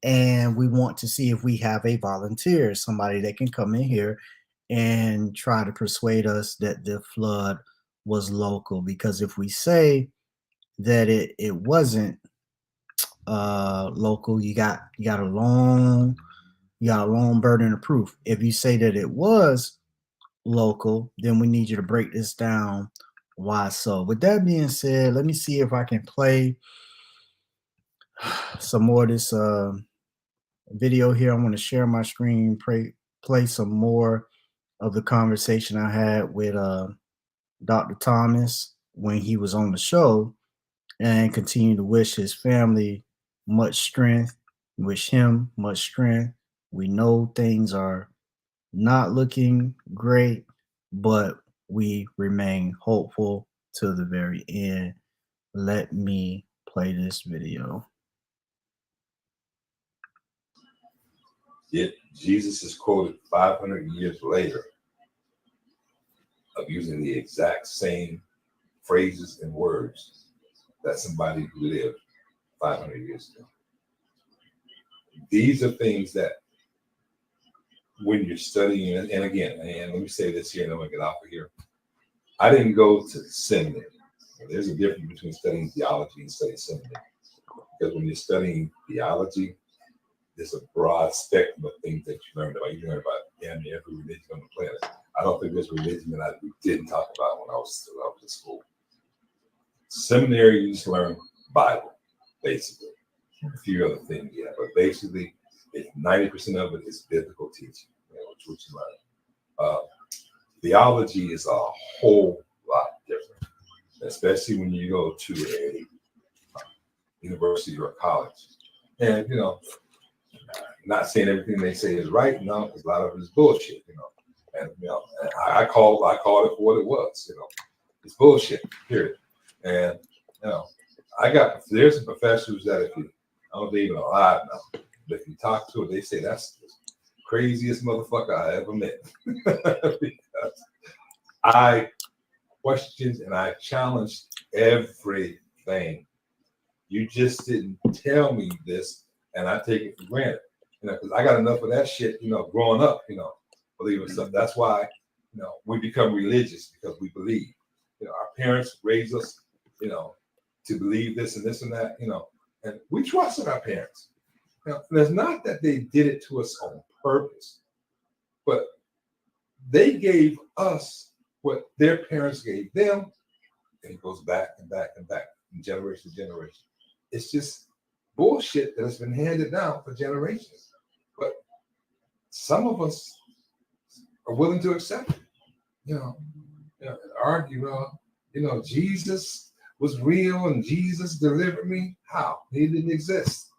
And we want to see if we have a volunteer, somebody that can come in here and try to persuade us that the flood was local. Because if we say that it wasn't local, you got a long burden of proof. If you say that it was local, then we need you to break this down. Why so? With that being said, let me see if I can play some more of this video here. I'm going to share my screen, play some more of the conversation I had with Dr. Thomas when he was on the show, and continue to wish his family much strength, wish him much strength. We know things are not looking great, but we remain hopeful to the very end. Let me play this video. Yet Jesus is quoted 500 years later of using the exact same phrases and words that somebody who lived 500 years ago. These are things that when you're studying, and again, and let me say this here and then we'll get off of here. I didn't go to seminary. There's a difference between studying theology and studying seminary. Because when you're studying theology, there's a broad spectrum of things that you learn about. You learn about damn near every religion on the planet. I don't think there's a religion that we didn't talk about when I was in school. Seminary, you just learn Bible, basically. A few other things, yeah, but basically, 90% of it is biblical teaching, which you learn. Theology is a whole lot different, especially when you go to a university or a college. And, not saying everything they say is right, because a lot of it is bullshit, And, I called it for what it was, It's bullshit, period. And, there's some professors that I don't know if they're even alive now, but if you talk to them, they say that's the craziest motherfucker I ever met. Because I questioned and I challenged everything. You just didn't tell me this, and I take it for granted. Because I got enough of that shit, growing up, believe in stuff. That's why, we become religious because we believe. Our parents raised us, to believe this and this and that, and we trusted our parents. And it's not that they did it to us on purpose, but they gave us what their parents gave them, and it goes back and back and back from generation to generation. It's just bullshit that has been handed down for generations. But some of us are willing to accept it, and argue, Jesus was real and Jesus delivered me. How? He didn't exist.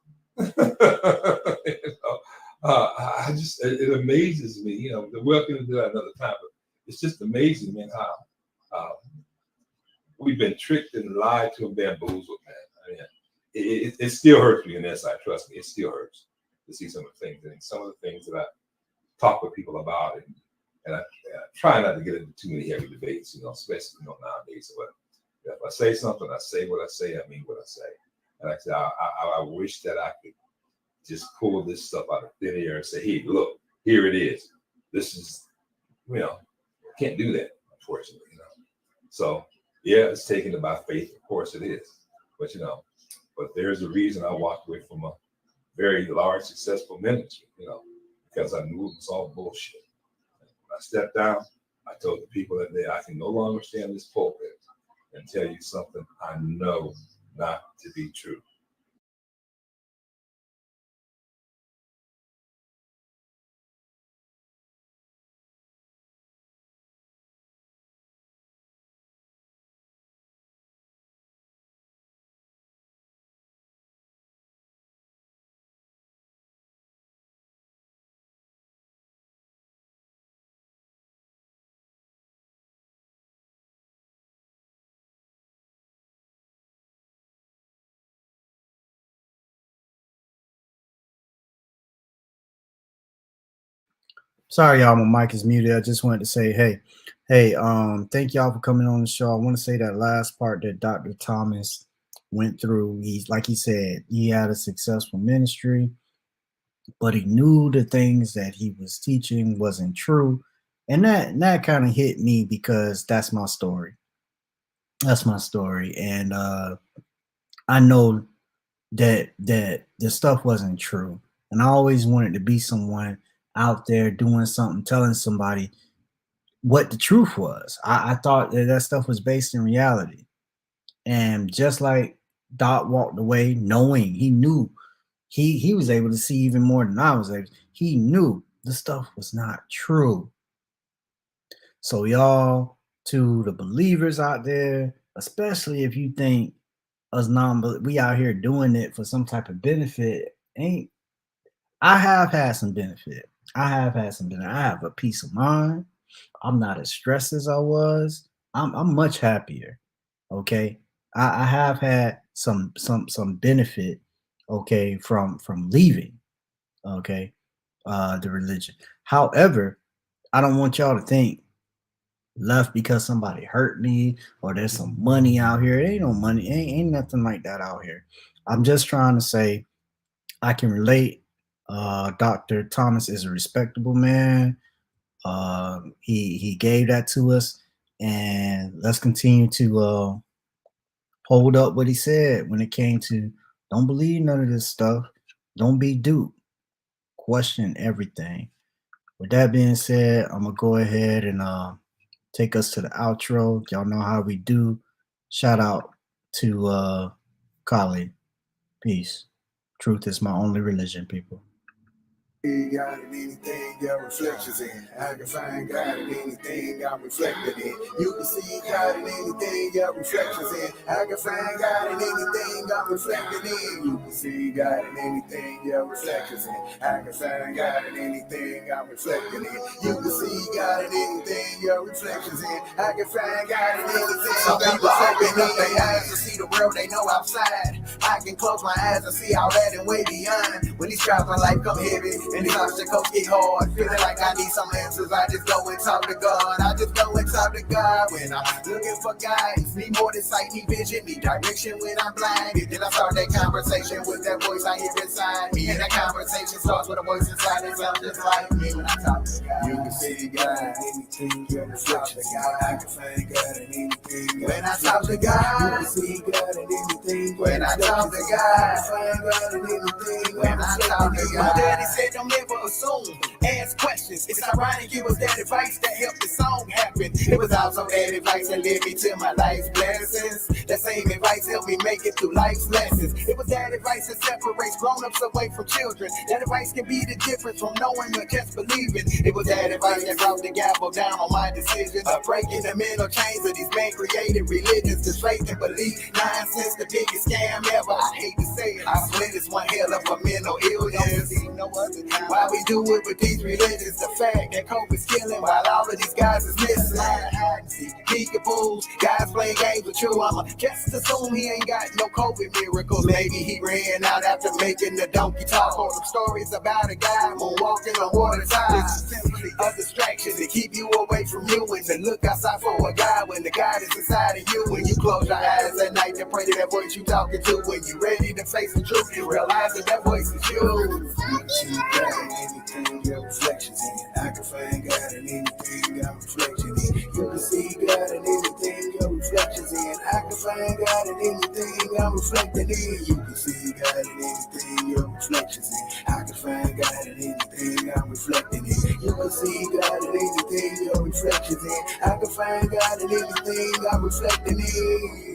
I just, it amazes me, you know, we'll get into that another time, but it's just amazing, man, how we've been tricked and lied to and bamboozled, man. I mean, it still hurts me on the inside, trust me, it still hurts to see some of the things, and some of the things that I talk with people about, and I try not to get into too many heavy debates, you know, especially, you know, nowadays. But if I say something, I say what I say, I mean what I say. And like I said, I wish that I could just pull this stuff out of thin air and say, hey, look, here it is. This is, you know, can't do that, unfortunately, you know. So, yeah, it's taken by faith. Of course it is. But, you know, but there's a reason I walked away from a very large, successful ministry, you know, because I knew it was all bullshit. And when I stepped down, I told the people that day, I can no longer stand this pulpit and tell you something I know not to be true. Sorry, y'all, my mic is muted. I just wanted to say, hey, thank y'all for coming on the show. I want to say that last part that Dr. Thomas went through. He's like he said, he had a successful ministry, but he knew the things that he was teaching wasn't true. And that kind of hit me because that's my story. That's my story. And I know that the stuff wasn't true. And I always wanted to be someone out there doing something, telling somebody what the truth was. I thought that stuff was based in reality. And just like Dot walked away knowing, he knew, he was able to see even more than I was able. He knew the stuff was not true. So y'all, to the believers out there, especially if you think us we out here doing it for some type of benefit, I have had some benefit. I have a peace of mind. I'm not as stressed as I was. I'm much happier. Okay. I have had some benefit, okay, from leaving, okay, the religion. However, I don't want y'all to think left because somebody hurt me or there's some money out here. It ain't no money, ain't nothing like that out here. I'm just trying to say I can relate. Dr. Thomas is a respectable man. He gave that to us, and let's continue to hold up what he said when it came to don't believe none of this stuff. Don't be duped. Question everything. With that being said, I'm gonna go ahead and take us to the outro. Y'all know how we do. Shout out to Kali. Peace. Truth is my only religion, people. God in anything your reflections in. I can find God in anything I'm reflected in. You can see God in anything your reflections in. I can find God in anything I'm reflected in. You can see God in anything your reflections in. I can find God in anything I'm reflected in. You can see God in anything your reflections in. I can find God in anything. Some people open up their eyes to see the world they know outside. I can close my eyes and see all that and way beyond. When these trials of life come heavy and these obstacles get hard, feeling like I need some answers, I just go and talk to God. I just go and talk to God when I'm looking for guidance. Need more than sight, need vision, need direction when I'm blinded. Then I start that conversation with that voice I hear inside me. And that conversation starts with a voice inside that sounds just like me when I talk to God. You can see God in anything, your reflection. I can find God in anything. When I talk to God, you can see God in anything. When I talk to God, find God in anything. When I talk to God. My daddy said don't never assume, ask questions. It's ironic it was that advice that helped us all. wrong happened. It was also that advice that led me to my life's blessings. That same advice helped me make it through life's lessons. It was that advice that separates grown-ups away from children. That advice can be the difference from knowing or just believing. It was that advice that brought the gavel down on my decisions of breaking the mental chains of these man-created religions. Cause faith and belief, nonsense, the biggest scam ever. I hate to say it, I swear it's one hell of a mental illness. Why we do it with these religions? The fact that COVID's killing while all of these guys is missing. Peekaboos, guys playing games with you. I'ma just assume he ain't got no COVID miracles. Maybe he ran out after making the donkey talk. Or some stories about a guy walking on water tides. Simply a distraction to keep you away from you and to look outside for a God when the God is inside of you. When you close your eyes at night and pray to that voice you talking to. When you ready to face the truth, you realize that voice is you. You got anything your reflections in. I can find God in anything I'm reflecting in. You can see God in anything your reflections in. I can find God in anything I'm reflecting in. You can see God in anything your reflections in. I can find God in anything I'm reflecting in. You can see God in anything your reflections in. I can find God in anything I'm reflecting in.